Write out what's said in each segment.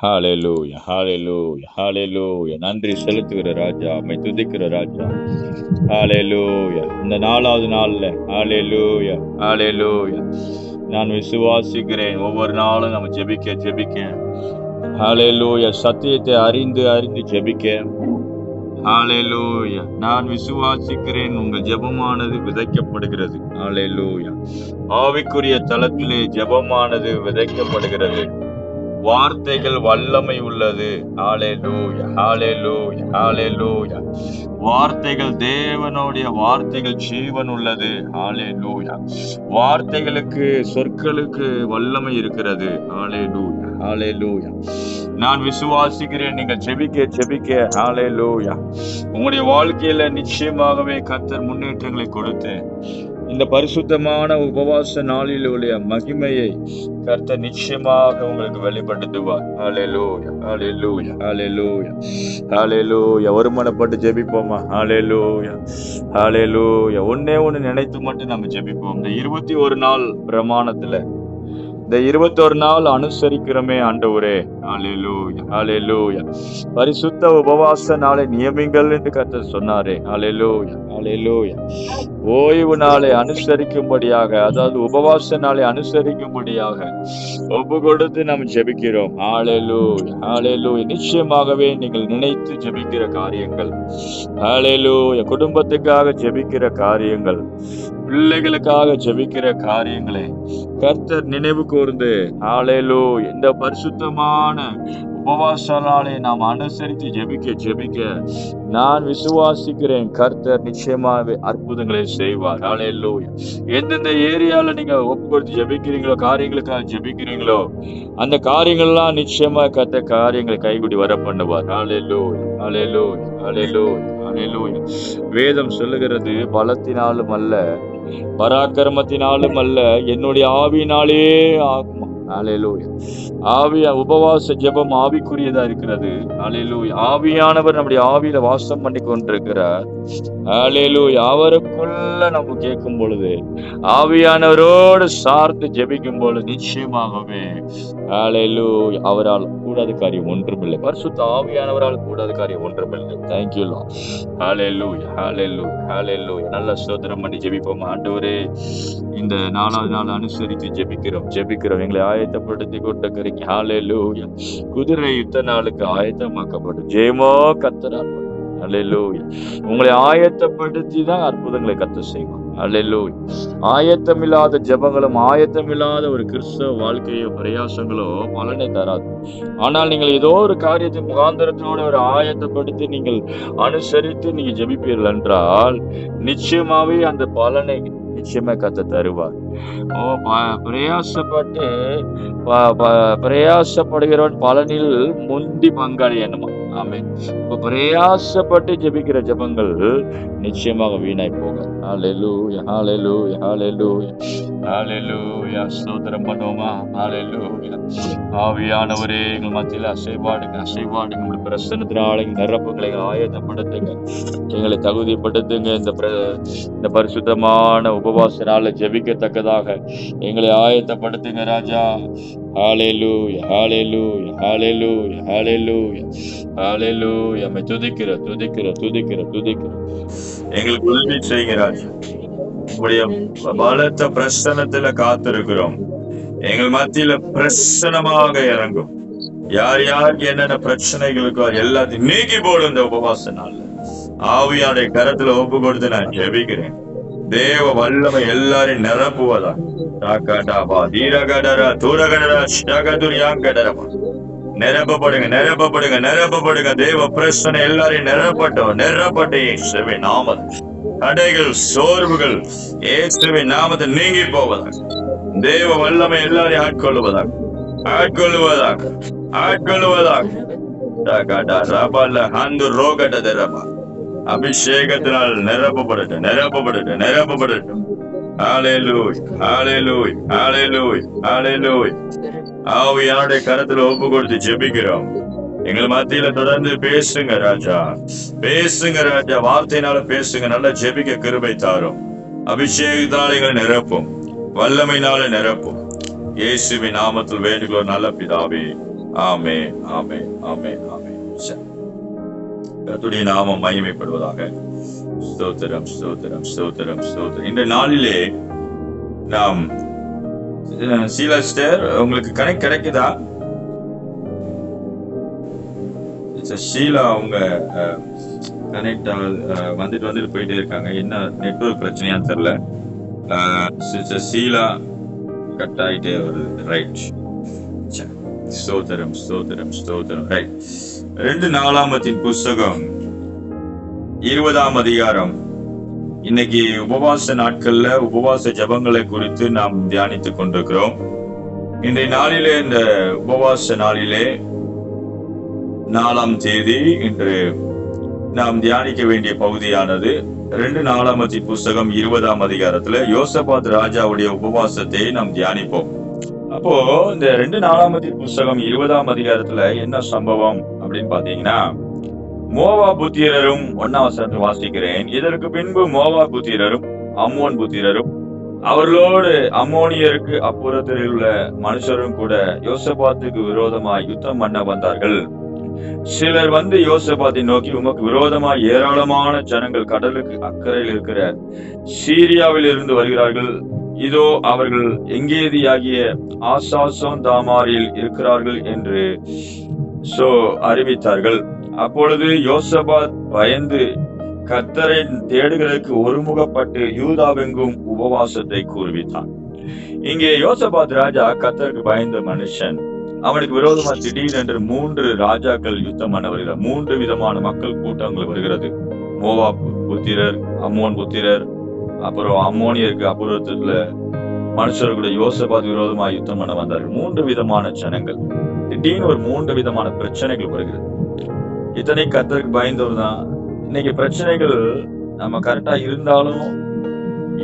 ஹalleluya ஹalleluya ஹalleluya. நன்றி செலுத்துகிற ராஜா, உம்மை துதிக்கிற ராஜா. ஹalleluya. இந்த 4வது நாள்ல ஹalleluya ஹalleluya. நான் விசுவாசிக்கிறேன். ஒவ்வொரு நாளும் நம்ம ஜெபிக்க ஹalleluya, சத்தியத்தை அறிந்து அறிந்து ஜெபிக்க. ஹalleluya. நான் விசுவாசிக்கிறேன். உங்கள் ஜெபமானது விதைக்கப்படுகிறது. ஹalleluya. ஆவிக்குரிய தளத்திலே ஜெபமானது விதைக்கப்படுகிறது. வார்த்தைகள் வல்லமை உள்ளது. ஹalleluya ஹalleluya ஹalleluya. வார்த்தைகள் தேவனுடைய வார்த்தைகள் ஜீவன் உள்ளது. ஹalleluya. வார்த்தைகளுக்கு சொற்களுக்கு வல்லமை இருக்கிறது. ஹalleluya ஹalleluya. நான் விசுவாசிக்கிறேன். நீங்கள் ஜெபிக்க ஹalleluya, உங்களுடைய வாழ்க்கையில நிச்சயமாகவே கர்த்தர் முன்னேற்றங்களை கொடுத்து இந்த பரிசுத்தமான உபவாச நாளில் உள்ள மகிமையை கர்த்தர் நிச்சயமாக உங்களுக்கு வெளிப்படுத்துவார். ஹalleluya ஹalleluya ஹalleluya ஹalleluya. ஒருமனப்பட்டு ஜெபிப்போமா? ஹalleluya ஹalleluya. ஒண்ணு நினைத்து மட்டும் நம்ம ஜெபிப்போம். இந்த 21 நாள் பிரமாணத்துல இந்த 21 நாள் அனுசரிக்கிறோமே ஆண்டவரே. ஹalleluya ஹalleluya. பரிசுத்த உபவாச நாளை நியமிங்கள் என்று கர்த்தர் சொன்னாரே. ஹalleluya ஹalleluya. ஓய்வு நாளை அனுசரிக்கும்படியாக, அதாவது உபவாச நாளை அனுசரிக்கும்படியாக ஒப்பு கொடுத்து நாம் ஜெபிக்கிறோம். ஹalleluya ஹalleluya. நிச்சயமாகவே நீங்கள் நினைத்து ஜெபிக்கிற காரியங்கள், ஹalleluya, குடும்பத்துக்காக ஜெபிக்கிற காரியங்கள், பிள்ளைகளுக்காக ஜெபிக்கிற காரியங்களை கர்த்தர் நினைவு கூர்ந்து ஹalleluya, இந்த பரிசுத்தமான உபவாச நாளை நாம் அனுசரித்து ஜெபிக்க நான் விசுவாசிக்கிறேன். கர்த்தர் நிச்சயமாவே அற்புதங்களை செய்வார். ஹalleluya. எந்தெந்த ஏரியால நீங்க ஒப்பு கொடுத்து ஜெபிக்கிறீங்களோ, காரியங்களுக்காக ஜெபிக்கிறீங்களோ, அந்த காரியங்கள்லாம் நிச்சயமா கர்த்தர் காரியங்களை கைகூடி வர பண்ணுவார். ஹalleluya ஹalleluya ஹalleluya ஹalleluya. வேதம் சொல்லுகிறது, பலத்தினாலும் அல்ல, பராக்கிரமத்தினாலும் அல்ல, என்னுடைய ஆவியினாலே ஆகுமா. ஹalleluya. உபவாச ஜெபம் ஆவிக்குரியதா இருக்கிறது. ஹalleluya. ஆவியானவர் நம்முடைய ஆவியில வாசம் பண்ணி கொண்டிருக்கிறார். ஹalleluya. அவருக்குள்ள நம்ம கேட்கும் பொழுது, ஆவியானவரோடு சார்ந்து ஜெபிக்கும் பொழுது நிச்சயமாகவே ஹalleluya, அவரால் கூடாத காரியம் ஒன்றுமில்லை. பரிசுத்த ஆவியானவரால் கூடாத காரியம் ஒன்றுமில்லை. Thank you lord. ஹalleluya ஹalleluya ஹalleluya. நல்ல ஸ்தோத்திரம் பண்ணி ஜெபிப்போம். ஆண்டவரே, இந்த 4வது நாள் அனுசரித்து ஜெபிக்கிறோம். எங்களை ஆயத்தப்படுத்தி கொண்டிருக்கிறீங்க. ஹalleluya. குதிரை யுத்த நாளுக்கு ஆயத்தமாக்கப்படும். ஜெயமோ கர்த்தரால். ஹalleluya. உங்களை ஆயத்தப்படுத்தி தான் அற்புதங்களை கர்த்தர் செய்வார். ஹalleluya. ஆயத்தமில்லாத ஜெபங்களும் ஆயத்தமில்லாத ஒரு கிறிஸ்தவ வாழ்க்கையோ பிரயாசங்களோ பலனை தராது. ஆனால் நீங்கள் ஏதோ ஒரு காரியத்தை முகாந்திரத்தோடு ஒரு ஆயத்தப்படுத்தி நீங்கள் அனுசரித்து நீங்க ஜெபிப்பீர்கள் என்றால் நிச்சயமாவே அந்த பலனை நிச்சயமா கர்த்தர் தருவார். பிரயாசப்படுகிறவன் பலனில் முந்தி பங்காளி என்னமா. ஆமென். பிரயாசப்பட்டு ஜெபிக்கிற ஜெபங்கள் நிச்சயமாக வீணாய் போக. ஹalleluya ஹalleluya ஹalleluya ஹalleluya. ஸ்தோத்திரம் பண்ணுவோமா? ஹalleluya. ஆவியானவரே, எங்கள் மத்தியில அசைவாடுங்க. உங்களுடைய பிரசன்னத்தினால நிரப்புகளை ஆயத்தப்படுத்துங்க, எங்களை தகுதிப்படுத்துங்க. இந்த பரிசுத்தமான உபவாச நாளை ஜெபிக்கத்தக்கதாக எங்களை ஆயத்தப்படுத்துங்க ராஜா. ஹalleluya ஹalleluya ஹalleluya ஹalleluya ஹalleluya. நம்ம துதிக்கிற எங்களுக்கு உதவி செய்யுங்க ராஜா. உங்களுடைய பலத்த பிரசன்னத்துல காத்திருக்கிறோம். எங்கள் மத்தியில பிரசன்னமாக இறங்கும். யார் யாருக்கு என்னென்ன பிரச்சனைகளுக்கோ எல்லாத்தையும் நீக்கி போடும். இந்த உபவாச நாள்ல ஆவியானுடைய கரத்துல ஒப்பு கொடுத்து நான் ஜெபிக்கிறேன். தேவ வல்லமை எல்லாரையும் நிரப்புவதா. நிரப்பப்படுங்க. தேவ பிரச்சனை எல்லாரையும் நிரப்பட்டு இயேசுவே நாமத்தில் தடைகள், சோர்வுகள் இயேசுவின் நாமத்தில் நீங்கி போவதாக. தேவ வல்லமை எல்லாரையும் ஆட்கொள்ளுவதாக. அபிஷேகத்தினால் நிரப்பப்படட்டும். ஹalleluya ஹalleluya ஹalleluya ஹalleluya. ஆவியானுடைய கரத்துல ஒப்பு கொடுத்து ஜெபிக்கிறோம். எங்கள் மத்தியில தொடர்ந்து பேசுங்க ராஜா. வார்த்தையினால பேசுங்க. நல்லா ஜெபிக்க கிருபை தாரும். அபிஷேகத்தினால எங்களை நிரப்பும், வல்லமையினால நிரப்பும். இயேசுவின் நாமத்தில் வேண்டுகிறோம் நல்ல பிதாவே. ஆமே, ஆமே, ஆமே, ஆமே. கர்த்தருடைய நாமம் மகிமைப்படுவதாக. ஸ்தோத்திரம், ஸ்தோத்திரம், ஸ்தோத்திரம், ஸ்தோத்திரம். இந்த நாளிலே நாம் சீலாஸ்டர் உங்களுக்கு கனெக்ட் கிடைக்குதா? ஷீலா அவங்க கனெக்ட் வந்துட்டு போயிட்டே இருக்காங்க. என்ன நெட்வொர்க் பிரச்சனையான்னு தெரியல. ஷீலா கட் ஆயிட்டே வருது. ரைட். ஸ்தோத்திரம், ஸ்தோத்திரம், ஸ்தோத்திரம். ரைட். 2 நாளாகமத்தின் புஸ்தகம் 20ஆம் அதிகாரம். இன்னைக்கு உபவாச நாட்கள்ல உபவாச ஜபங்களை குறித்து நாம் தியானித்துக் கொண்டிருக்கிறோம். இன்றைய நாளிலே, இந்த உபவாச நாளிலே 4ஆம் தேதி இன்று நாம் தியானிக்க வேண்டிய பகுதியானது 2 நாளாகமத்தின் புஸ்தகம் 20ஆம் அதிகாரத்துல யோசபாத் ராஜாவுடைய உபவாசத்தை நாம் தியானிப்போம். அப்போ இந்த 2 நாளாகமத்தின் புஸ்தகம் 20ஆம் அதிகாரத்துல என்ன சம்பவம் அப்படின்னு பாத்தீங்கன்னா, மோவா புத்திரரும் 1ஆம் வசனத்தை வாசிக்கிறேன். இதற்கு பின்பு மோவா புத்திரரும் அம்மோன் புத்திரரும் அவர்களோடு அம்மோனியருக்கு அப்புறத்தில் உள்ள மனுஷரும் கூட யோசபாத்துக்கு விரோதமாய் யுத்தம் பண்ண வந்தார்கள். சிலர் வந்து யோசபாத்தை நோக்கி, உமக்கு விரோதமாய் ஏராளமான ஜனங்கள் கடலுக்கு அக்கறையில் இருக்கிற சீரியாவில் இருந்து வருகிறார்கள். இதோ அவர்கள் எங்கேதியாகிய ஆசாசோன் தாமாரில் இருக்கிறார்கள் என்று அறிவித்தார்கள். அப்பொழுது யோசபாத் பயந்து கர்த்தரை தேடுகிறதுக்கு ஒருமுகப்பட்டு யூதாவெங்கும் உபவாசத்தை கூறுவித்தான். இங்கே யோசபாத் ராஜா கர்த்தருக்கு பயந்த மனுஷன். அவனுக்கு விரோதமா திடீரென்று 3 ராஜாக்கள் யுத்தம் பண்ண வருகிறார். 3 விதமான மக்கள் கூட்டங்கள் வருகிறது. மோவா புத்திரர், அம்மோன் புத்திரர், அப்புறம் அம்மோனியருக்கு அப்புறத்துல மனுஷர்களுடைய யோசபாத் விரோதமா யுத்தம் பண்ண வந்தார்கள். 3 விதமான ஜனங்கள். திடீர்னு ஒரு 3 விதமான பிரச்சனைகள் வருகிறது. இத்தனை கர்த்தருக்கு பயந்தவர் தான். இன்னைக்கு பிரச்சனைகள் நம்ம கரெக்டா இருந்தாலும்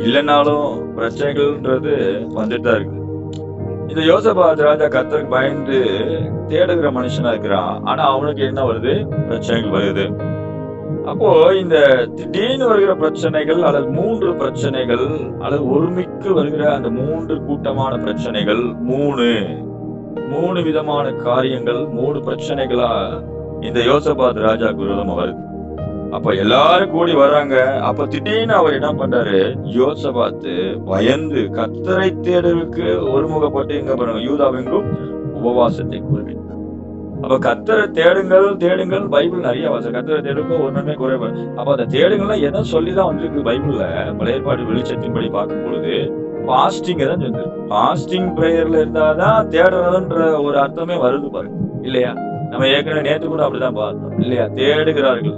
இல்லைன்னாலும் பிரச்சனைகள்ன்றது வந்துட்டு தான் இருக்கு. இந்த யோசபாத் ராஜா கர்த்தருக்கு பயந்து தேடுகிற மனுஷனா இருக்கிறான். ஆனா அவனுக்கு என்ன வருது? பிரச்சனைகள் வருது. அப்போ இந்த திடீர்னு வருகிற பிரச்சனைகள் அல்லது 3 பிரச்சனைகள் அல்லது ஒருமிக்கு வருகிற அந்த 3 கூட்டமான பிரச்சனைகள், 3 விதமான காரியங்கள், 3 பிரச்சனைகளா இந்த யோசபாத் ராஜாக்கு விரோதமா வருது. அப்ப எல்லாரும் கூடி வர்றாங்க. அப்ப திடீர்னு அவர் என்ன பண்றாரு? யோசபாத்து பயந்து கர்த்தரை தேடுவதற்கு ஒருமுகப்பட்டு எங்க பண்ணுங்க, யூதாவெங்கும் உபவாசத்தை கூறுவேன். அப்ப கர்த்தரை தேடுங்கள், தேடுங்கள். பைபிள் நிறைய வாசம். கர்த்தரை தேடுங்க ஒரு நன்மை குறைவு. அப்ப அந்த தேடுங்கள்லாம் எதை சொல்லிதான் வந்திருக்கு பைபிள்ல? பழைய ஏற்பாடு வெளிச்சத்தின்படி பார்க்கும் பொழுது பாஸ்டிங் தான் சொல்லுது. பாஸ்டிங் பிரேயர்ல இருந்தாதான் தேடுறதுன்ற ஒரு அர்த்தமே வருது பாருங்க, இல்லையா? நம்ம ஏற்கனவே நேற்று கூட அப்படிதான் பார்த்தோம், இல்லையா? தேடுகிறார்கள்,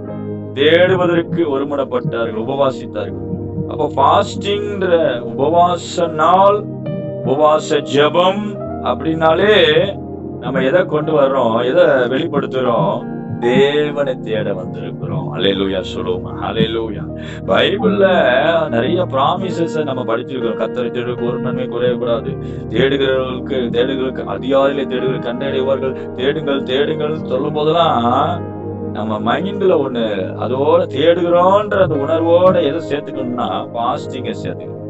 தேடுவதற்கு ஒருமனப்பட்டார்கள், உபவாசித்தார்கள். அப்ப பாஸ்டிங்ன்ற உபவாச நாள், உபவாச ஜெபம் அப்படின்னாலே நம்ம எதை கொண்டு வர்றோம், எதை வெளிப்படுத்துறோம்? தேவனை தேட வந்திருக்கிறோம். அல்லேலூயா சொல்லுவோம். அல்லேலூயா. பைபிள்ல நிறைய ப்ராமிசஸ் நம்ம படிச்சிருக்கிறோம். கர்த்தரை தேடுவதற்கு ஒரு நன்மை குறையக்கூடாது. தேடுகிறவர்களுக்கு அதிகாரிலே தேடுகிற கண்டடைவார்கள். தேடுங்கள், தேடுங்கள் சொல்லும் போதெல்லாம் நம்ம மைண்ட்ல ஒண்ணு அதோட தேடுகிறோன்ற அந்த உணர்வோட எதை சேர்த்துக்கணும்னா பாஸ்டிங்க சேர்த்துக்கணும்.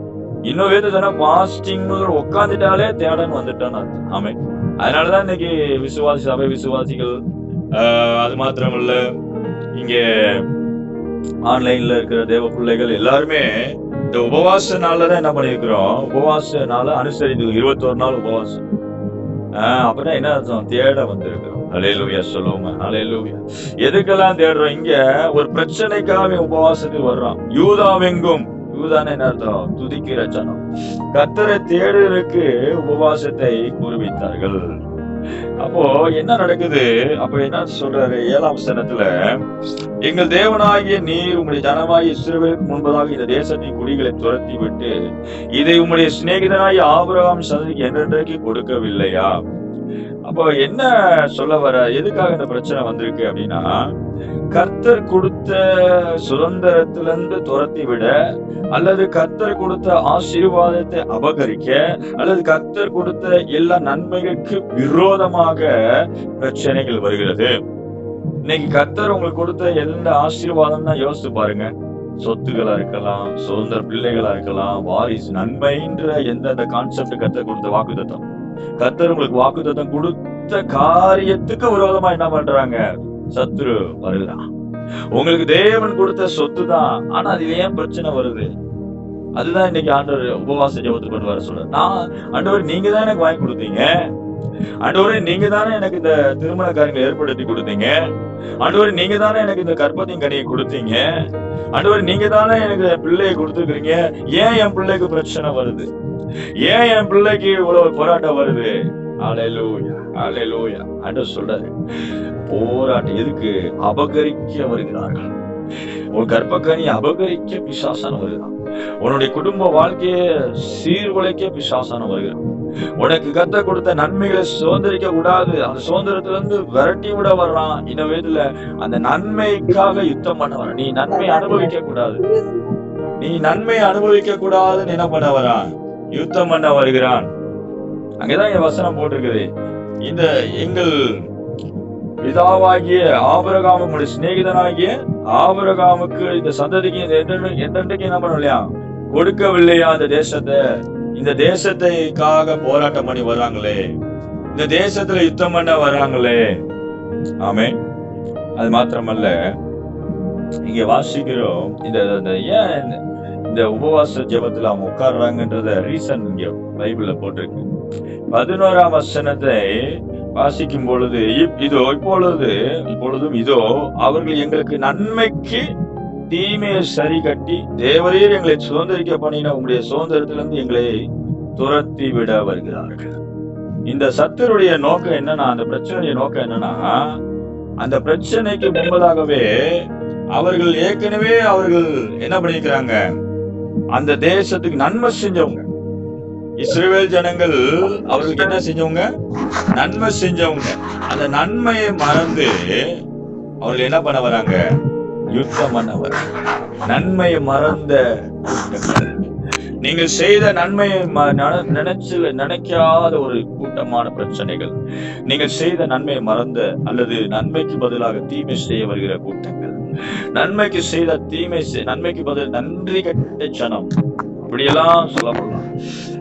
இன்னும் வேறு சொன்னா பாஸ்டிங் உட்காந்துட்டாலே தேடன்னு வந்துட்டான்னு அர்த்தம். ஆமே. அதனாலதான் இன்னைக்கு சபை விசுவாசிகள், அது மாத்திரமல்ல இங்க ஆன்லைன்ல இருக்கிற தேவ பிள்ளைகள் எல்லாருமே இந்த உபவாச நாள்லதான் என்ன பண்ணிருக்கிறோம்? உபவாச நாள அனுசரித்து 21 நாள் உபவாசம். அப்படின்னா என்ன அர்த்தம்? தேட வந்திருக்கிறோம். அல்லேலூயா சொல்லுவோம். அல்லேலூயா. எதுக்கெல்லாம் தேடுறோம்? இங்க ஒரு பிரச்சனைக்காக உபவாசத்துக்கு வர்றோம். யூதாவெங்கும், யூதான என்ன அர்த்தம்? துதிக்கிற ஜனம். கர்த்தரை தேடுவதற்கு உபவாசத்தை கூறுவித்தார்கள். அப்போ என்ன நடக்குது? அப்ப என்ன சொல்றாரு? 7ஆம் வசனத்துல, எங்கள் தேவனாகிய நீர் உம்முடைய ஜனமாகிய இஸ்ரவேலுக்கு முன்பதாக இந்த தேசத்தின் குடிகளை துரத்தி விட்டு இதை உம்முடைய சிநேகிதனாகிய ஆபிரகாம் சந்ததிக்கு என்றென்றைக்கு கொடுக்கவில்லையா? அப்போ என்ன சொல்ல வர? எதுக்காக இந்த பிரச்சனை வந்திருக்கு அப்படின்னா, கர்த்தர் கொடுத்த சுதந்திரத்திலிருந்து துரத்தி விட, அல்லது கர்த்தர் கொடுத்த ஆசீர்வாதத்தை அபகரிக்க, அல்லது கர்த்தர் கொடுத்த எல்லா நன்மைகளுக்கு விரோதமாக பிரச்சனைகள் வருகிறது. இன்னைக்கு கர்த்தர் உங்களுக்கு கொடுத்த எந்த ஆசீர்வாதம் தான் யோசிச்சு பாருங்க. சொத்துக்களா இருக்கலாம், சுதந்திர பிள்ளைகளா இருக்கலாம், வாரிசு, நன்மைன்ற எந்த கான்செப்ட் கர்த்தர் கொடுத்த வாக்குத்தத்தம். கர்த்தர் உங்களுக்கு வாக்குத்தத்தம் கொடுத்த காரியத்துக்கு விரோதமா என்ன பண்றாங்க? சத்துரு வருகிறான். உங்களுக்கு தேவன் கொடுத்த சொத்து தான், ஆனா அதுல ஏன் பிரச்சனை வருது? அதுதான் இன்னைக்கு ஆண்டவர் உபவாச ஜெபத்துக்கு கொண்டு வர சொல்றாரு. ஆண்டவர் நீங்க தான் எனக்கு வாங்கி கொடுத்தீங்க, ஆண்டவரே நீங்க தானே எனக்கு இந்த திருமண காரியங்களை ஏற்படுத்தி கொடுத்தீங்க, ஆண்டவரே நீங்க தானே எனக்கு இந்த கற்பத்தின் கனியை கொடுத்தீங்க, ஆண்டவர் நீங்க தானே எனக்கு பிள்ளையை கொடுத்துருக்கீங்க, ஏன் என் பிள்ளைக்கு பிரச்சனை வருது? ஏன் என் பிள்ளைக்கு இவ்வளவு போராட்டம் வருது? அல்லேலூயா, அல்லேலூயா. ஆண்டவர் சொல்றாரு, போராட்டம் எதுக்கு? அபகரிக்க வருகிறார்கள். உன் கர்ப்பக்கனி அபகரிக்க பிசாசான வருகிறான். உன்னுடைய குடும்ப வாழ்க்கையை சீர்குலைக்க பிசாசான வருகிறான். உனக்கு கத்த கொடுத்த நன்மைகளை சுதந்திரிக்க கூடாது, அந்த சுதந்திரத்துல இருந்து விரட்டி விட வர்றான். இன்னவேதுல அந்த நன்மைக்காக யுத்தம் பண்ண வரான். நீ நன்மை அனுபவிக்க கூடாது, நீ நன்மை அனுபவிக்க கூடாதுன்னு என்ன பண்ண வரான்? யுத்தம் பண்ண வருகிறான். அங்கதான் என் வசனம் போட்டிருக்குது, இந்த எங்கள் பிதாவாகிய ஆபிரகாம், உங்களுடைய சிநேகிதனாகிய ஆபிரகாமுக்கு இந்த சந்ததிக்கு என்றைக்கு என்ன பண்ண இல்லையா கொடுக்கவில்லையா அந்த தேசத்தை? இந்த தேசத்தைக்காக போராட்டம் பண்ணி வர்றாங்களே, இந்த தேசத்துல யுத்தம் பண்ண வர்றாங்களே. ஆமே. அது மாத்திரமல்ல, இங்க வாசிக்கிறோம் இந்த ஏன் இந்த உபவாச ஜெபத்துல அவங்க உட்கார்றாங்கன்றத ரீசன் இங்க பைபிள்ல போட்டிருக்கு. 11ஆம் வசனத்தை வாசிக்கும் பொழுது, இப்பொழுதும் இதோ அவர்கள் எங்களுக்கு நன்மைக்கு தீமையை சரி கட்டி தேவரீர் எங்களை சுதந்திரிக்க பண்ணின உங்களுடைய சுதந்திரத்திலிருந்து எங்களை துரத்தி விட வருகிறார்கள். இந்த சத்துருடைய நோக்கம் என்னன்னா, அந்த பிரச்சனைய நோக்கம் என்னன்னா, அந்த பிரச்சனைக்கு முன்பதாகவே அவர்கள் ஏற்கனவே என்ன பண்ணிக்கிறாங்க? அந்த தேசத்துக்கு நன்மை செஞ்சவங்க. இஸ்ரவேல் ஜனங்கள் அவர்களுக்கு என்ன செஞ்சவங்க? நன்மை செஞ்சவங்க. அந்த நன்மையை மறந்து அவர்கள் என்ன பண்ண வராங்க? யுத்தம் பண்ண வராங்க. நன்மையை மறந்த நீங்கள் செய்த நன்மையை நினைக்காத ஒரு கூட்டமான பிரச்சனைகள், நீங்கள் செய்த நன்மையை மறந்த அல்லது நன்மைக்கு பதிலாக தீமை செய்ய வருகிற கூட்டங்கள், நன்மைக்கு செய்த தீமை நன்மைக்கு பதில் நன்றி கட்ட ஜனம், இப்படியெல்லாம் சொல்லப்படலாம்.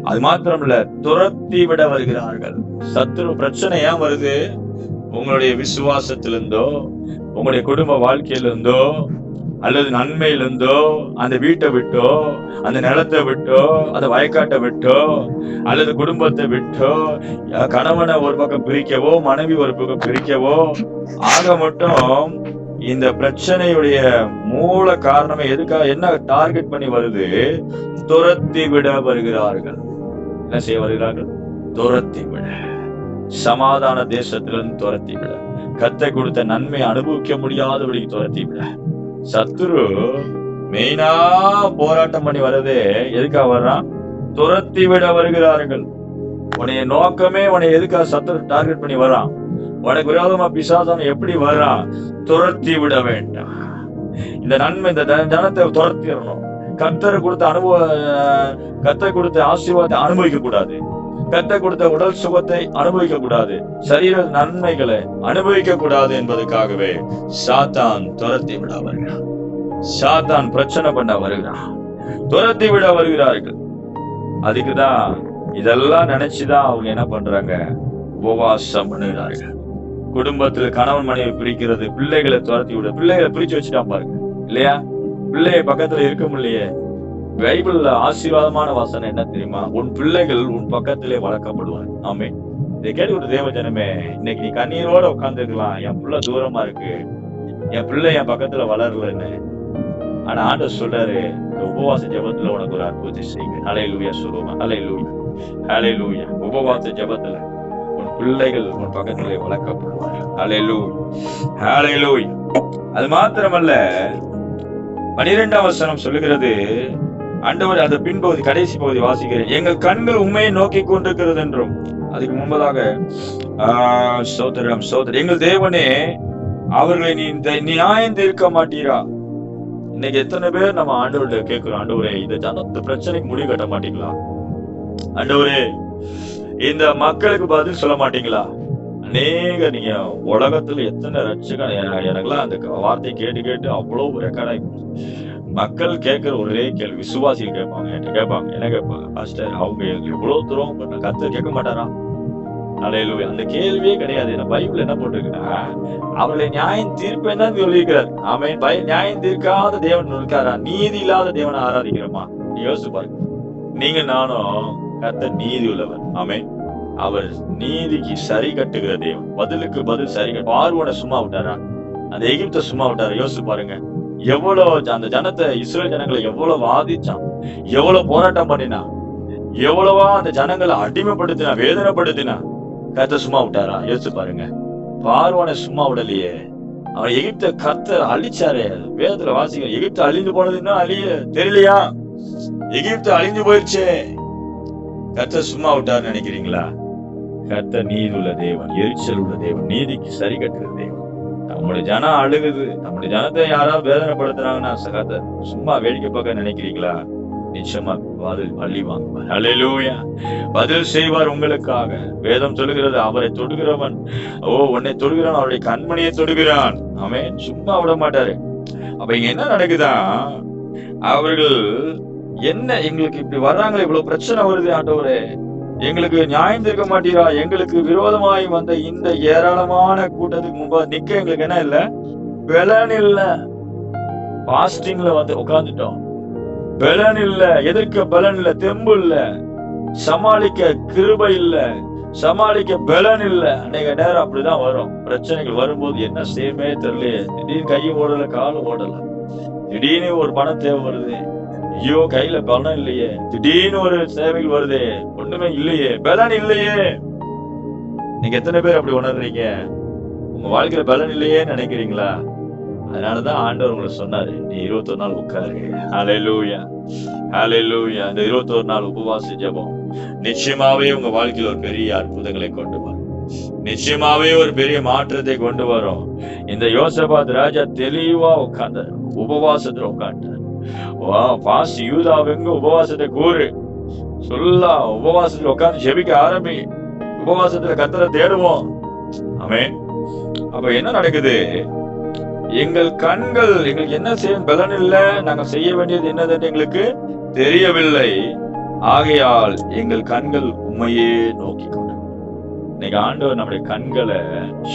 அது மாத்திரமல்ல, துரத்தி விட வருகிறார்கள். சத்துரு பிரச்சனை ஏன் வருது? உங்களுடைய விசுவாசத்திலிருந்தோ, உங்களுடைய குடும்ப வாழ்க்கையிலிருந்தோ, அல்லது நன்மையிலிருந்தோ, அந்த வீட்டை விட்டோ, அந்த நிலத்தை விட்டோ, அந்த வயக்காட்டை விட்டோ, அல்லது குடும்பத்தை விட்டோ, கணவனை ஒரு பக்கம் பிரிக்கவோ, மனைவி ஒரு பக்கம் பிரிக்கவோ, ஆக மட்டும் இந்த பிரச்சனையுடைய மூல காரணமே எதுக்காக, என்ன டார்கெட் பண்ணி வருது? துரத்தி விட வருகிறார்கள். என்ன செய்ய வருகிறார்கள்? துரத்தி விட, சமாதான தேசத்திலிருந்து துரத்தி விட, கத்தை கொடுத்த நன்மை அனுபவிக்க முடியாதபடிக்கு துரத்தி விட. சத்துரு மெயினா போராட்டம் பண்ணி வர்றதே எதுக்காக வர்றான்? துரத்தி விட வருகிறார்கள். உன்னைய நோக்கமே உன்னை எதுக்காக சத்துரு டார்கெட் பண்ணி வர்றான்? உனக்கு விரோதமா பிசாசான எப்படி வர்றான்? துரத்தி விட வேண்டாம். இந்த நன்மை, இந்த ஜனத்தை துரத்திடணும். கர்த்தர் கொடுத்த ஆசீர்வாதத்தை அனுபவிக்க கூடாது, கர்த்தர் கொடுத்த உடல் சுகத்தை அனுபவிக்க கூடாது, சரீர நன்மைகளை அனுபவிக்க கூடாது என்பதற்காகவே சாத்தான் துரத்தி விட வருகிறான். சாத்தான் பிரச்சனை பண்ண வருகிறான், துரத்தி விட வருகிறார்கள். அதுக்குதான் இதெல்லாம் நினைச்சுதான் அவங்க என்ன பண்றாங்க? உபவாசம் பண்ணுகிறார்கள். குடும்பத்துல கணவன் மனைவி பிரிக்கிறது, பிள்ளைகளை துரத்தி விட, பிள்ளைகளை பிரிச்சு வச்சுட்டான் பாருங்க, இல்லையா? பிள்ளைய பக்கத்துல இருக்க முடியலையே. பைபிள்ல ஆசீர்வாதமான வாசனை என்ன தெரியுமா? உன் பிள்ளைகள் உன் பக்கத்திலே வளர்க்கப்படுவாங்க. ஆமே. இதை கேட்டுக்கிட்டு தேவ ஜனமே, இன்னைக்கு நீ கண்ணீரோட உட்கார்ந்து இருக்கலாம், என் பிள்ளை தூரமா இருக்கு, என் பிள்ளை என் பக்கத்துல வளரலன்னு. ஆனா ஆண்டவர் சொல்றாரு, இந்த உபவாச ஜெபத்துல உனக்கு ஒரு அற்புதத்தை செய்யுங்க. ஹல்லேலூயா சொல்லுவாங்க. ஹல்லேலூயா, ஹல்லேலூயா. உபவாச ஜெபத்துல உன் பிள்ளைகள் உன் பக்கத்திலே வளர்க்கப்படுவாங்க. ஹல்லேலூயா, ஹல்லேலூயா. அது மாத்திரமல்ல, 12ஆம் வசனம் சொல்லுகிறது, ஆண்டவர் அந்த பின்பகுதி, கடைசி பகுதி வாசிக்கிறேன். எங்கள் கண்கள் உண்மையை நோக்கி கொண்டிருக்கிறது என்றும், அதுக்கு முன்பதாக சோதரம் எங்கள் தேவனே அவர்களை நீ நியாயம் தீர்க்க மாட்டீரா? இன்னைக்கு எத்தனை பேர் நம்ம ஆண்டவர்கிட்ட கேட்கிறோம், ஆண்டவரே இந்த ஜனத்து பிரச்சனைக்கு முடிவு கட்ட மாட்டீங்களா? ஆண்டவரே இந்த மக்களுக்கு பதில் சொல்ல மாட்டீங்களா? அநேக நீங்க உலகத்துல எத்தனை ரட்சகன், எனக்குலாம் அந்த வார்த்தையை கேட்டு கேட்டு அவ்வளவு ரெக்கார்டாகி மக்கள் கேட்கிற ஒரே கேள்வி, விசுவாசிகள் கேட்பாங்க, என்ன கேட்பாங்க? பாஸ்டர் அவங்க எவ்வளவு துரோகம் பண்ண கர்த்தர் கேட்க மாட்டாரா? அல்லேலூயா. அந்த கேள்வியே கிடையாது. பைபிள் என்ன போட்டிருக்குன்னா, அவர்களை நியாயம் தீர்ப்பேன் தான் சொல்லியிருக்கிறார். ஆமென். நியாயம் தீர்க்காத தேவன் இருக்காரா? நீதி இல்லாத தேவனை ஆராதிக்கிறோமா? யோசிச்சு பாருங்க. நீங்க நானும் கர்த்தர் நீதி உள்ளவர். ஆமென். அவர் நீதிக்கு சரி கட்டுகிற தேவன். பதிலுக்கு பதில் சரி கட்டு. பார்வோனை சும்மா விட்டாரா? அந்த எகிப்தை சும்மா விட்டாரா? யோசிச்சு பாருங்க. எவ்வளவு அந்த ஜனத்தை, இஸ்ரேல் ஜனங்களை எவ்வளவு வாதிச்சான், எவ்வளவு போராட்டம் பண்ணினா, எவ்வளவா அந்த ஜனங்களை அடிமைப்படுத்தினா, வேதனைப்படுத்தினா. கர்த்தர் சும்மா விட்டாரா? யோசிச்சு பாருங்க. பார்வோனை சும்மா விடலையே. அவன் எகிப்த கர்த்தர் அழிச்சாரு. வேதத்துல வாசிக்க, எகிப்து அழிந்து போனதுன்னா அழிய தெரியலையா? எகிப்து அழிஞ்சு போயிடுச்சே. கர்த்தர் சும்மா விட்டாருன்னு நினைக்கிறீங்களா? கர்த்தர் நீதி உள்ள தேவன், எரிச்சல் உள்ள தேவன், நீதிக்கு சரி கட்டுற தேவன். நம்முடைய ஜனம் அழுகுது, நம்முடைய ஜனத்தை யாராவது வேதனைப்படுத்துறாங்கன்னா கர்த்தர் சும்மா வேடிக்கை பார்க்க நினைக்கிறீங்களா? நிச்சயமா பதில் பள்ளி வாங்குவார். அல்லேலூயா. பதில் செய்வார் உங்களுக்காக. வேதம் சொல்லுகிறது, அவரை தொடுகிறவன், உன்னை தொடுகிறான், அவருடைய கண்மணியை தொடுகிறான். அவன் சும்மா விட மாட்டாரு. அப்ப இங்க என்ன நடக்குதா? அவர்கள் என்ன, எங்களுக்கு இப்படி வர்றாங்களே, இவ்வளவு பிரச்சனை வருது ஆண்டவரே, எங்களுக்கு நியாயம் தீர்க்க மாட்டீரா? எங்களுக்கு விரோதமாய் வந்த இந்த ஏராளமான கூட்டத்துக்கு முன்பா நிக்க எங்களுக்கு என்ன இல்ல, பலன் இல்ல. பாஸ்டிங்ல வந்து உட்கார்ந்துட்டோம், பலன் இல்ல. எதிர்க்க பலன் இல்ல, தெம்பு இல்ல, சமாளிக்க கிருபை இல்ல, சமாளிக்க பலன் இல்ல. அன்னைக்கு நேரம் அப்படிதான் வரும். பிரச்சனைகள் வரும்போது என்ன செய்யமே தெரியலையே. திடீர்னு கையும் ஓடல, காலும் ஓடல. திடீர்னு ஒரு பணம் தேவை வருது, ஐயோ கையில பலம் இல்லையே. திடீர்னு ஒரு சேவைகள் வருது, ஒண்ணுமே இல்லையே, பலன் இல்லையே. நீங்க எத்தனை பேர் அப்படி உணர்றீங்க? உங்க வாழ்க்கையில பலன் இல்லையே நினைக்கிறீங்களா? அதனாலதான் ஆண்டவர் உங்களை சொன்னாரு, நீ 21 நாள் உட்காரு. ஹல்லேலூயா, ஹல்லேலூயா. இந்த 21 நாள் உபவாச ஜெபம் நிச்சயமாவே உங்க வாழ்க்கையில ஒரு பெரிய அற்புதங்களை கொண்டு வரும். நிச்சயமாவே ஒரு பெரிய மாற்றத்தை கொண்டு வரும். இந்த யோசபாத் ராஜா தெளிவா உட்கார்ந்தார், உபவாசத்துல உட்கார்ந்தார். யூதாவுங்க உபவாசத்தை கூறு சொல்லா, உபவாசத்துல உட்கார்ந்து ஜெபிக்க ஆரம்பி. உபவாசத்துல கர்த்தரை தேடுவோம். ஆமென். அப்ப என்ன நடக்குது? எங்கள் கண்கள், எங்களுக்கு என்ன செய்ய பலன் இல்ல, நாங்க செய்ய வேண்டியது என்னதுன்னு எங்களுக்கு தெரியவில்லை. ஆகையால் எங்கள் கண்கள் உண்மையே நோக்கி கொண்டு. இன்னைக்கு ஆண்டவர் நம்முடைய கண்களை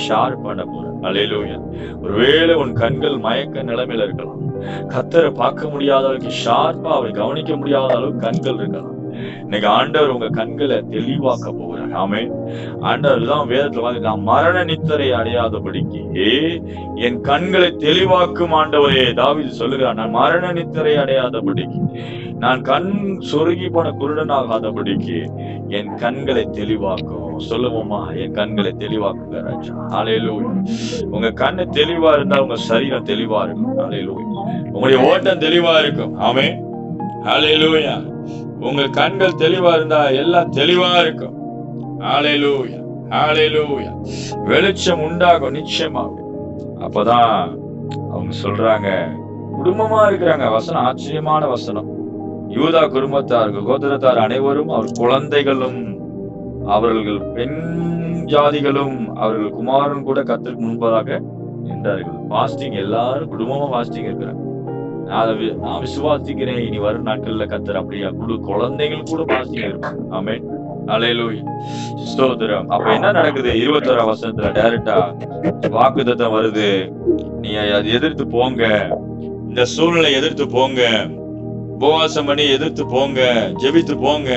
ஷார்ப் பண்ண போறார். அல்லேலூயா. ஒருவேளை உன் கண்கள் மயக்க நிலைமையில இருக்கலாம். கர்த்தரை பார்க்க முடியாத அளவுக்கு ஷார்ப்பா, அவரை கவனிக்க முடியாத அளவுக்கு கண்கள் இருக்கலாம். இன்னைக்கு ஆண்டவர் உங்க கண்களை தெளிவாக்க போகிறார். ஆமென். ஆண்டவர் தான் வேதத்துல வந்து, நான் மரண நித்திரை அடையாதபடிக்கு என் கண்களை தெளிவாக்கும் ஆண்டவரே. தாவீது சொல்லுகிறார், நான் மரண நித்திரை அடையாதபடிக்கு, நான் கண் சொருகி போன குருடனாகாதபடிக்கு என் கண்களை தெளிவாக்கும். சொல்லுவோமா? என் கண்களை தெளிவாக்குங்க ராஜா. ஹல்லேலூயா. உங்க கண்ணு தெளிவா இருந்தா உங்க சரீரம் தெளிவா இருக்கும். ஹல்லேலூயா. உங்களுடைய ஓட்டம் தெளிவா இருக்கும். ஆமென். ஹல்லேலூயா. உங்க கண்கள் தெளிவா இருந்தா எல்லாம் தெளிவா இருக்கும். ஹல்லேலூயா, ஹல்லேலூயா. வெளிச்சம் உண்டாகும் நிச்சயமாக. அப்பதான் அவங்க சொல்றாங்க, குடும்பமா இருக்கிறாங்க. வசனம் ஆச்சரியமான வசனம். யூதா குடும்பத்தார், கோத்திரத்தார் அனைவரும் அவர் குழந்தைகளும், அவர்கள் பெண் ஜாதிகளும், அவர்கள் குமாரன் கூட கர்த்தருக்கு முன்பதாக நின்றார்கள். பாஸ்டிங், எல்லாரும் குடும்பமா பாஸ்டிங் இருக்கிறாங்க. நான் விசுவாசிக்கிறேன், இனி வரும் நாட்கள்ல கர்த்தர் அப்படியா குழந்தைகள் கூட பாஸ்டிங் இருக்கும். ஆமென். அல்லேலூயா. ஸ்தோத்திரம். அப்ப என்ன நடக்குது? 21ஆம் வசனத்துல டைரக்டா வாக்குத்தத்தம் வருது. நீ அதை எதிர்த்து போங்க, இந்த சூழ்நிலை எதிர்த்து போங்க, உபவாசம் பண்ணி எதிர்த்து போங்க, ஜெபித்து போங்க,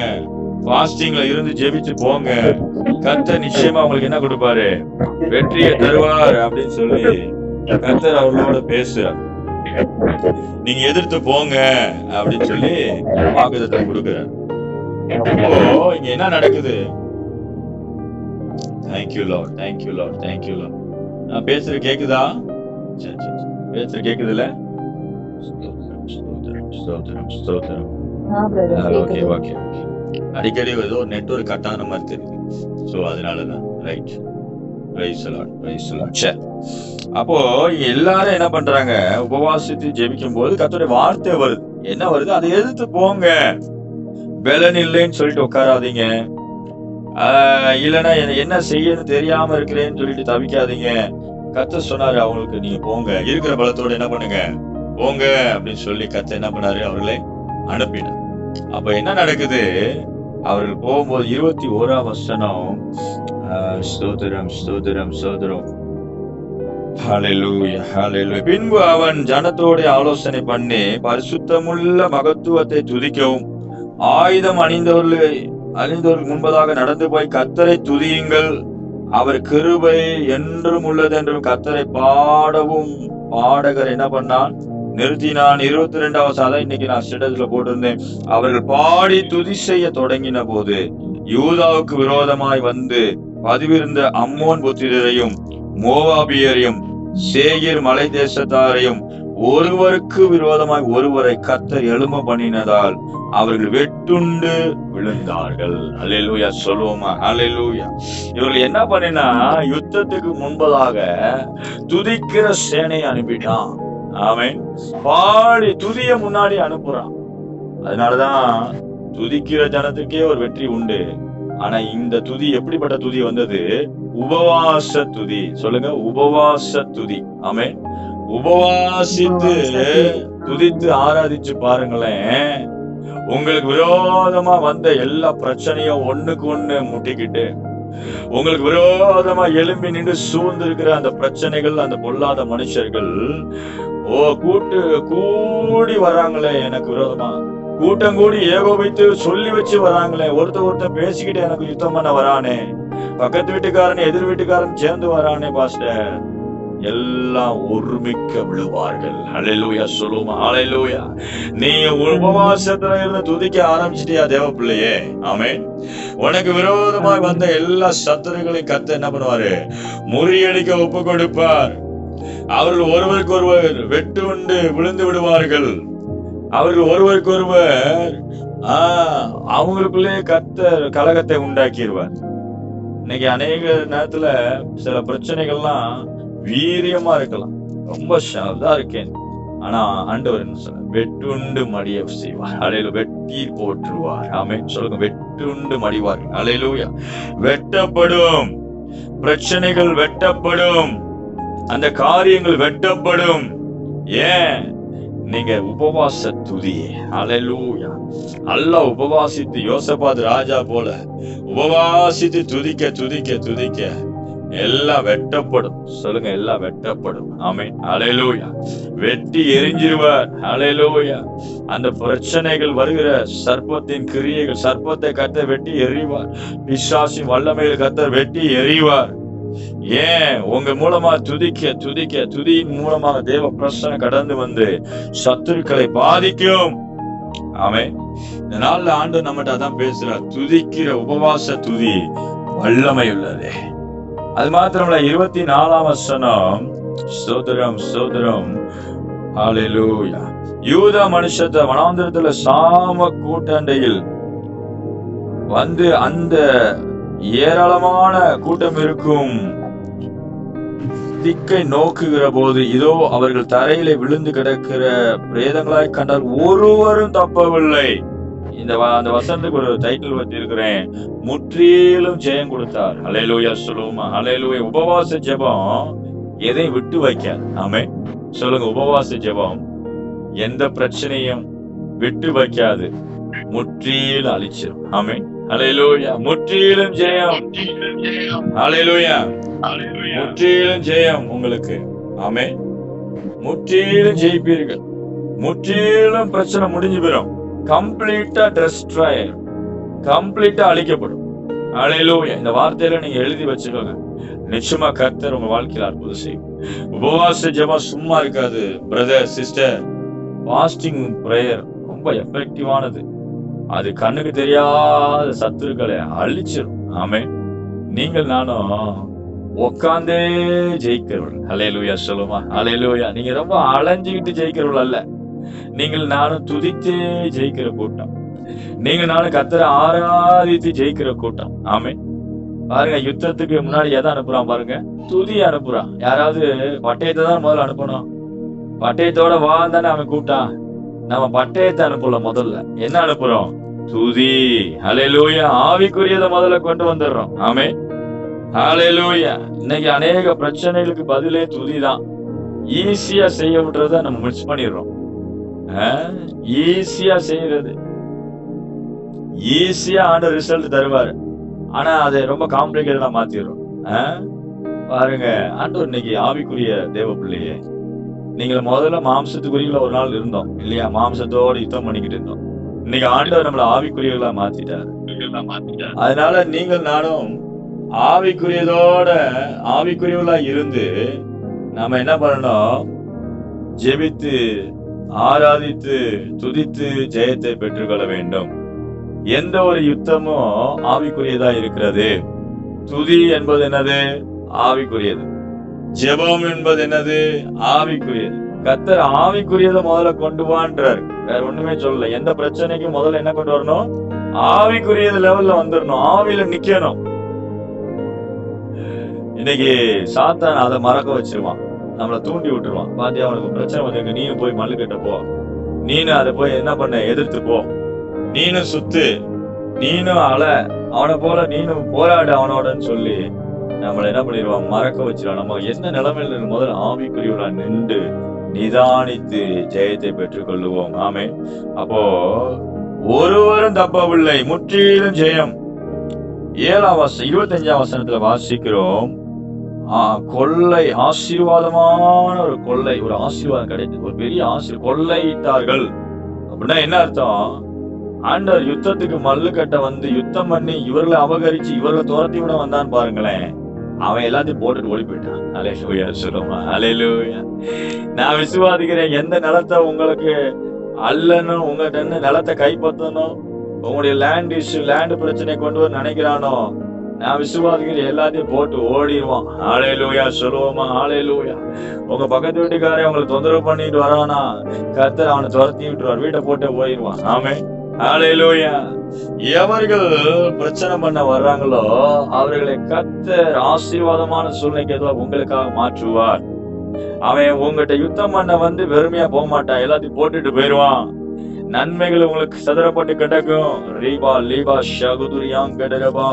பாஸ்டிங்ல இருந்து ஜெபிச்சு போங்க. கர்த்தர் நிச்சயமா உங்களுக்கு என்ன கொடுப்பாரு? வெற்றியை தருவார் அப்படின்னு சொல்லி கர்த்தர் அவர்களோட பேசுறார். நீங்க எதிர்த்து போங்க அப்படின்னு சொல்லி வாக்குத்தத்தம் கொடுக்கிறார். இப்போ இங்க என்ன நடக்குது? Thank you Lord, thank you Lord, thank you Lord. நான் பேசுறது கேக்குதா? சரி சரி, பேசுறது கேக்குதுல்ல? ஸ்தோத்திரம், ஸ்தோத்திரம். Okay okay okay. அடிக்கடி ஏதோ நெட்வொர்க் கட் ஆன மாதிரி தெரியுது. சோ அதனாலதான். Right. Praise the Lord, praise the Lord. சரி. அப்போ எல்லாரும் என்ன பண்றாங்க? உபவாசித்து ஜெபிக்கும் போது கர்த்தருடைய வார்த்தை வருது. என்ன வருது? அதை எதிர்த்து போங்க. பலன் இல்லைன்னு சொல்லிட்டு உட்காராதீங்க. இல்லைன்னா என்ன செய்யணும் தெரியாம இருக்கிறேன்னு சொல்லிட்டு தவிக்காதீங்க. கர்த்தர் சொன்னாரு அவங்களுக்கு, நீங்க போங்க, இருக்கிற பலத்தோட என்ன பண்ணுங்க, போங்க அப்படின்னு சொல்லி கர்த்தர் என்ன பண்ணாரு? அவர்களை அனுப்பினார். அப்ப என்ன நடக்குது? அவர்கள் போகும்போது 21ஆம் வசனம், ஸ்தோத்திரம் ஸ்தோத்திரம் ஸ்தோத்திரம். ஹல்லேலூயா ஹல்லேலூயா. பின்பு அவன் ஜனத்தோட ஆலோசனை பண்ணி பரிசுத்தமுள்ள மகத்துவத்தை துதிக்கவும் ஆயுதம் அணிந்தவர்களுக்கு முன்பதாக நடந்து போய் கர்த்தரை துதியுங்கள், அவர் கிருபை என்றும் உள்ளது என்றும் கர்த்தரை பாடவும். பாடகர் என்ன பண்ணான்? நிறுத்தினான். 22வது சாதம் இன்னைக்கு நான் ஸ்டேட்டஸ்ல போட்டிருந்தேன். அவர்கள் பாடி துதி செய்ய தொடங்கின போது யூதாவுக்கு விரோதமாய் வந்து பதிவிருந்த அம்மோன் புத்திரரையும் மோவாபியரையும் சேயீர் மலை தேசத்தாரையும் ஒருவருக்கு விரோதமாய் ஒருவரை கர்த்தர் எழும்ப பண்ணினதால் அவர்கள் வெட்டுண்டு விழுந்தார்கள். அல்லேலூயா சொல்லுவோமா? அல்லேலூயா. இவர்கள் என்ன பண்ணினா, யுத்தத்துக்கு முன்பதாக துதிக்கிற சேனையை அனுப்பிட்டான். ஆமென். பாடி துதிய முன்னாடி அனுப்புறான். அதனாலதான் துதிக்கிற ஜனத்துக்கே ஒரு வெற்றி உண்டு. ஆனா இந்த துதி எப்படிப்பட்ட துதி வந்தது? உபவாச துதி. சொல்லுங்க, உபவாச துதி. ஆமென். உபவாசித்து துதித்து ஆராதிச்சு பாருங்களேன். உங்களுக்கு விரோதமா வந்த எல்லா பிரச்சனையும் ஒண்ணுக்கு ஒண்ணு முட்டிக்கிட்டு, உங்களுக்கு விரோதமா எழும்பி நின்று சூழ்ந்து இருக்கிற அந்த பிரச்சனைகள், அந்த பொல்லாத மனுஷர்கள் கூடி வராங்களே எனக்கு விரோதமா, கூட்டம் கூடி ஏகோபித்து சொல்லி வச்சு வராங்களே, ஒருத்தர் பேசிக்கிட்டு எனக்கு யுத்தம் பண்ண வரானே, பக்கத்து வீட்டுக்காரன் எதிர் வீட்டுக்காரன் சேர்ந்து வரானே பாஸ்டர், எல்லாம் ஒருமிக்க விழுவார்கள். அல்லேலூயா சொல்லுமா? அல்லேலூயா. நீ உபவாசத்துல இருந்து துதிக்க ஆரம்பிச்சிட்டியா தேவ பிள்ளையே? ஆமென். உனக்கு விரோதமாய் வந்த எல்லா சத்துருகளையும் கர்த்தர் என்ன பண்ணுவாரு? முறியடிக்க ஒப்பு கொடுப்பார். அவர்கள் ஒருவருக்கு ஒருவர் வெட்டு உண்டு விழுந்து விடுவார்கள். அவர்கள் ஒருவருக்கு ஒருவர் அவங்களுக்குள்ளே கர்த்தர் கலகத்தை உண்டாக்கிடுவார். இன்னைக்கு அநேக நேரத்துல சில பிரச்சனைகள்லாம் வீரியமா இருக்கலாம், ரொம்ப இதா இருக்கேன், ஆனா ஆண்டவர் என்ன சொல்ல? வெட்டுண்டு மடிய செய்வார். அலையில வெட்டி போற்றுவார். ஆமென். சொல்லுங்க, வெட்டுண்டு மடிவார். அல்லேலூயா. வெட்டப்படும் பிரச்சனைகள், வெட்டப்படும் அந்த காரியங்கள் வெட்டப்படும். ஏன்? நீங்க உபவாச துதி. அல்லேலூயா. அல்லாஹ் உபவாசித்து யோசபாத் ராஜா போல உபவாசித்து துதிக்க துதிக்க துதிக்க எல்லாம் வெட்டப்படும். சொல்லுங்க, எல்லாம் வெட்டப்படும். ஆமென். அல்லேலூயா. வெட்டி எரிஞ்சிருவார். அல்லேலூயா. அந்த பிரச்சனைகள் வருகிற சர்ப்பத்தின் கிரியைகள், சர்ப்பத்தை கர்த்தர் வெட்டி எறிவார். பிசாசின் வல்லமையில் கர்த்தர் வெட்டி எறிவார். ஏன்? உங்க மூலமா துதிக்க துதிக்க துதியின் மூலமாக தேவ பிரசன்னம் கடந்து வந்து சத்துருக்களை பாதிக்கும். ஆமென். இந்த நாள்ல ஆண்டவர் நம்மகிட்ட அதான் பேசுறார். துதிக்கிற உபவாச துதி வல்லமை உள்ளது. அது மாத்திரமல்ல, 24ஆம் வசனம். ஸ்தோத்திரம் ஸ்தோத்திரம். ஹல்லேலூயா. யூதா மனுஷத்தை வனாந்திரத்துல சாம கூட்டண்டையில் வந்து அந்த ஏராளமான கூட்டம் இருக்கும் திக்கை நோக்குகிற போது இதோ அவர்கள் தரையிலே விழுந்து கிடக்கிற பிரேதங்களாய் கண்டால் ஒருவரும் தப்பவில்லை. அந்த வசனத்துக்கு ஒரு டைட்டில் வச்சிருக்கிறேன், முற்றிலும் ஜெயம் கொடுத்தார். அல்லேலூயா சொல்லுவோமா? அல்லேலூயா. உபவாச ஜெபம் எதையும் விட்டு வைக்காது. ஆமென். சொல்லுங்க, உபவாச ஜெபம் எந்த பிரச்சனையும் விட்டு வைக்காது, முற்றிலும் அழிச்சிடும். ஆமென். அல்லேலூயா. முற்றிலும் ஜெயம். அல்லேலூயா. முற்றிலும் ஜெயம் உங்களுக்கு. ஆமென். முற்றிலும் ஜெயிப்பீர்கள். முற்றிலும் பிரச்சனை முடிஞ்சு போயிடும். கம்ப்ளீட்டா டெஸ்ட்ராய், கம்ப்ளீட்டா அழிக்கப்படும். அல்லேலூயா. இந்த வார்த்தையில நீங்க எழுதி வச்சுக்கோங்க. நிச்சயமா கர்த்தர் உங்க வாழ்க்கையில அற்புதம் செய்யும். உபவாச ஜெபம் சும்மா இருக்காது பிரதர் சிஸ்டர். பாஸ்டிங் பிரேயர் ரொம்ப எஃபெக்டிவானது. அது கண்ணுக்கு தெரியாத சத்துருக்களை அழிச்சிடும். ஆமென். நீங்கள் நானும் உட்கார்ந்தே ஜெயிக்கிறவர்கள். அல்லேலூயா சொல்லுமா? அல்லேலூயா. நீங்க ரொம்ப அலைஞ்சுக்கிட்டு ஜெயிக்கிறவர்கள் அல்ல. நீங்கள் நானும் துதித்தே ஜெயிக்கிற கூட்டம். நீங்க நானும் கர்த்தரை ஆராதித்து ஜெயிக்கிற கூட்டம். ஆமென். பாருங்க, யுத்தத்துக்கு முன்னாடி எதை அனுப்புறான் பாருங்க? துதி அனுப்புறான். யாராவது பட்டயத்தை தான் முதல்ல அனுப்பணும். பட்டயத்தோட வாழ்ந்தானே அவன் கூப்பிட்டான். நம்ம பட்டயத்தை அனுப்பல, முதல்ல என்ன அனுப்புறோம்? துதி. அல்லேலூயா. ஆவிக்குரியதை முதல்ல கொண்டு வந்துடுறோம். ஆமென். அல்லேலூயா. இன்னைக்கு அநேக பிரச்சனைகளுக்கு பதிலே துதிதான். ஈஸியா செய்ய விட்டுறத நம்ம மிஸ் பண்ணிடுறோம். ஈஸியா செய்யறது, ஈஸியா ஆண்டவர் ரிசல்ட் தருவாரு. ஆனா அதை ரொம்ப காம்ப்ளிகேட்டடா மாத்திடுறோம். பாருங்க, ஆண்டவர் இன்னைக்கு ஆவிக்குரிய தேவ பிள்ளையே, நீங்கள் முதல்ல மாம்சத்துக்குரியல ஒரு நாள் இருந்தோம் இல்லையா? மாம்சத்தோட யுத்தம் பண்ணிக்கிட்டு இருந்தோம். இன்னைக்கு ஆண்டவர் நம்மள ஆவிக்குரியவர்களா மாத்திட்டார். அதனால நீங்கள் நானும் ஆவிக்குரியவர்களா இருந்து நம்ம என்ன பண்ணணும்? ஜெபித்து, ஆராதித்து, துதித்து ஜெயத்தை பெற்றுக்கொள்ள வேண்டும். எந்த ஒரு யுத்தமும் ஆவிக்குரியதா இருக்கிறது. துதி என்பது என்னது? ஆவிக்குரியது. ஜெபம் என்பது என்னது? ஆவிக்குரியது. கர்த்தர் ஆவிக்குரியதை முதல்ல கொண்டு வான்றார். வேற ஒண்ணுமே சொல்லல. எந்த பிரச்சனைக்கும் முதல்ல என்ன கொண்டு வரணும்? ஆவிக்குரியது லெவல்ல வந்துடணும். ஆவியில நிக்கணும். இன்னைக்கு சாத்தான் அதை மறக்க வச்சிருவான், நம்மளை தூண்டி விட்டுருவான். பாத்தியா, அவனுக்கு பிரச்சனை வந்து நீனும் போய் மல்லு கட்ட போ, நீனும் அதை போய் என்ன பண்ண, எதிர்த்து போ, நீனும் சுத்து, நீனும் அவனை போல நீனும் போராடு அவனோடன்னு சொல்லி நம்மளை என்ன பண்ணிடுவான்? மறக்க வச்சிருவான். நம்ம என்ன நிலைமையில முதல்ல ஆவிக்குரியவர்களா நின்று நிதானித்து ஜெயத்தை பெற்றுக் கொள்ளுவோம். ஆமே. அப்போ ஒருவரும் தப்பவில்லை, முற்றிலும் ஜெயம். 25ஆம் வசனத்துல வாசிக்கிறோம், கொள்ளை, ஆசீர்வாதமான ஒரு கொள்ளை, ஒரு ஆசீர்வாதம் கிடைத்தது, ஒரு பெரிய கொள்ளையிட்டார்கள். அப்படின்னா என்ன அர்த்தம்? ஆண்டவர் யுத்தத்துக்கு மல்லு கட்ட வந்து யுத்தம் பண்ணி இவர்களை அபகரிச்சு இவர்களை துரத்தி விட வந்தான் பாருங்களேன். அவன் எல்லாத்தையும் போட்டுட்டு ஓடி போயிட்டான். அல்லேலூயா சொல்லுமா, அல்லேலூயா. நான் விசுவாசிக்கிறேன், எந்த நிலத்தை உங்களுக்கு அல்லணும், உங்ககிட்ட நிலத்தை கைப்பற்றணும், உங்களுடைய லேண்ட் பிரச்சனை கொண்டு வர நினைக்கிறானோ, நான் விசுவாசிக்கிறேன் எல்லாத்தையும் போட்டு ஓடிடுவான். அல்லேலூயா சொல்லுவோமா, அல்லேலூயா. உங்க பக்கத்து வீட்டுக்காரே உங்களை தொந்தரவு பண்ணிட்டு வரானா, கர்த்தர் அவனை துரத்தி விட்டுருவார், வீட்டை போட்டு போயிடுவான். ஆமே. அல்லேலூயா. எவர்கள் பிரச்சனை பண்ண வர்றாங்களோ அவர்களை கர்த்தர் ஆசீர்வாதமான சூழ்நிலைக்கு எதுவா உங்களுக்காக மாற்றுவார். அவன் உங்ககிட்ட யுத்தம் பண்ண வந்து வெறுமையா போக மாட்டான், எல்லாத்தையும் போட்டுட்டு போயிடுவான். நன்மைகள் உங்களுக்கு சிதறப்பட்டு கிடக்கும். ரீபா லீபா ஷகுதுரியாங்கடரபா.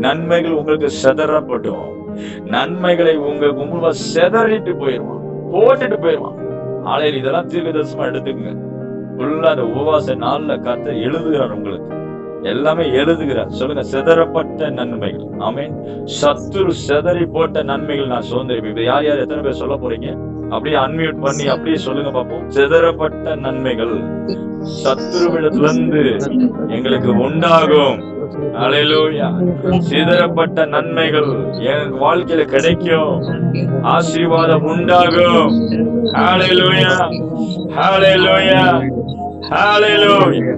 நன்மைகள் உங்களுக்கு சிதறப்படும். நன்மைகளை உங்களுக்கு சிதறிட்டு போயிடுவான், போட்டுட்டு போயிடுவான். ஆலையில் இதெல்லாம் தீர்க்கதரிசனமா எடுத்துக்கங்க. அந்த உபவாச நாள்ல கர்த்தர் எழுதுகிறார், உங்களுக்கு எல்லாமே எழுதுகிறார். சொல்லுங்க, சிதறப்பட்ட நன்மைகள். ஆமென். சத்துரு சிதறி போட்ட நன்மைகள் நான் சுதந்திரிப்பேன். யார் யார் எத்தனை பேர் சொல்ல போறீங்க? அப்படியே அன்மியூட் பண்ணி அப்படியே சொல்லுங்க பார்ப்போம். சிதறப்பட்ட நன்மைகள் சத்துருவிடத்திலிருந்து எங்களுக்கு உண்டாகும். அல்லேலூயா. சிதறப்பட்ட நன்மைகள் என் வாழ்க்கையில கிடைக்கும். ஆசீர்வாதம் உண்டாகும். அல்லேலூயா, அல்லேலூயா, அல்லேலூயா.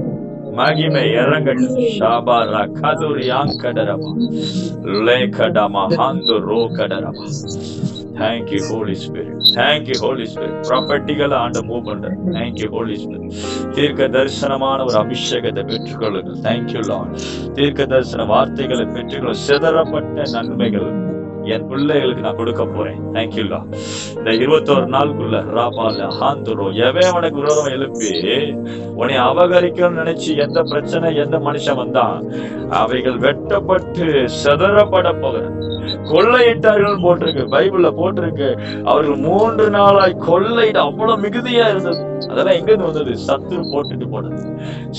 மகிமை இறங்கட்டும். ஷாபாரா கதுரியாங்கடரமா லேகடமா ஹந்துரோ கடரமா. Thank you Holy Spirit. Thank you Holy Spirit. ப்ராப்பர்ட்டிகளை ஆண்ட மூவ் பண்ற. Thank you Holy Spirit. தீர்க்க தரிசனமான ஒரு அபிஷேகத்தை பெற்றுக்கொள்ளுங்கள். Thank you Lord. தீர்க்க தரிசன வார்த்தைகளை பெற்றுக்கொள்ள. சிதறப்பட்ட நன்மைகள் என் பிள்ளைகளுக்கு நான் கொடுக்க போறேன். Thank you Lord. இந்த 21 நாளுக்குள்ள ராபால ஹாந்துரோ எவன் உனக்கு விரோதம் எழுப்பி உன்னை அபகரிக்கணும்னு நினைச்சு எந்த பிரச்சனை எந்த மனுஷன் வந்தான், அவைகள் வெட்டப்பட்டு சிதறப்பட போகிற. கொள்ளையிட்டார்கள் போட்டிருக்கு, பைபிள்ல போட்டிருக்கு. அவர்கள் 3 நாளாய் கொள்ளையிட அவ்வளவு மிகுதியா இருந்தது. அதெல்லாம் எங்க இருந்து வந்தது? சத்துரு போட்டுட்டு போனது.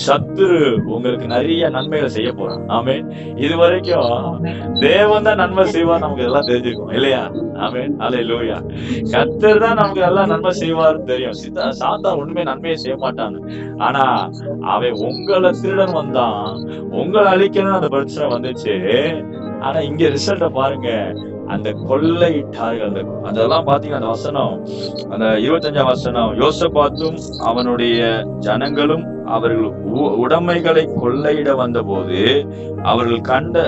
சத்துரு உங்களுக்கு நிறைய நன்மைகளை செய்ய போறான். ஆமே. இது வரைக்கும் தேவன் தான் நன்மை செய்வார், நமக்கு எல்லாம் தெரிஞ்சிருக்கும் இல்லையா? ஆமே. அல்லேலூயா. கர்த்தர் தான் நமக்கு எல்லாம் நன்மை செய்வாருன்னு தெரியும். சாத்தான் ஒண்ணுமே நன்மையை செய்ய மாட்டான்னு. ஆனா அவன் உங்களை திருடன் வந்தான், உங்களை அழிக்கணும் அந்த பிரச்சனை வந்துச்சு. ஆனா இங்க ரிசல்ட்ட பாருங்க, அந்த கொள்ளையிட்டார்கள். அதெல்லாம் பாத்தீங்கன்னா அந்த வசனம், அந்த 25ஆம் வசனம், யோசபாத்தும் அவனுடைய ஜனங்களும் அவர்கள் உடைமைகளை கொள்ளையிட வந்த போது அவர்கள் கண்ட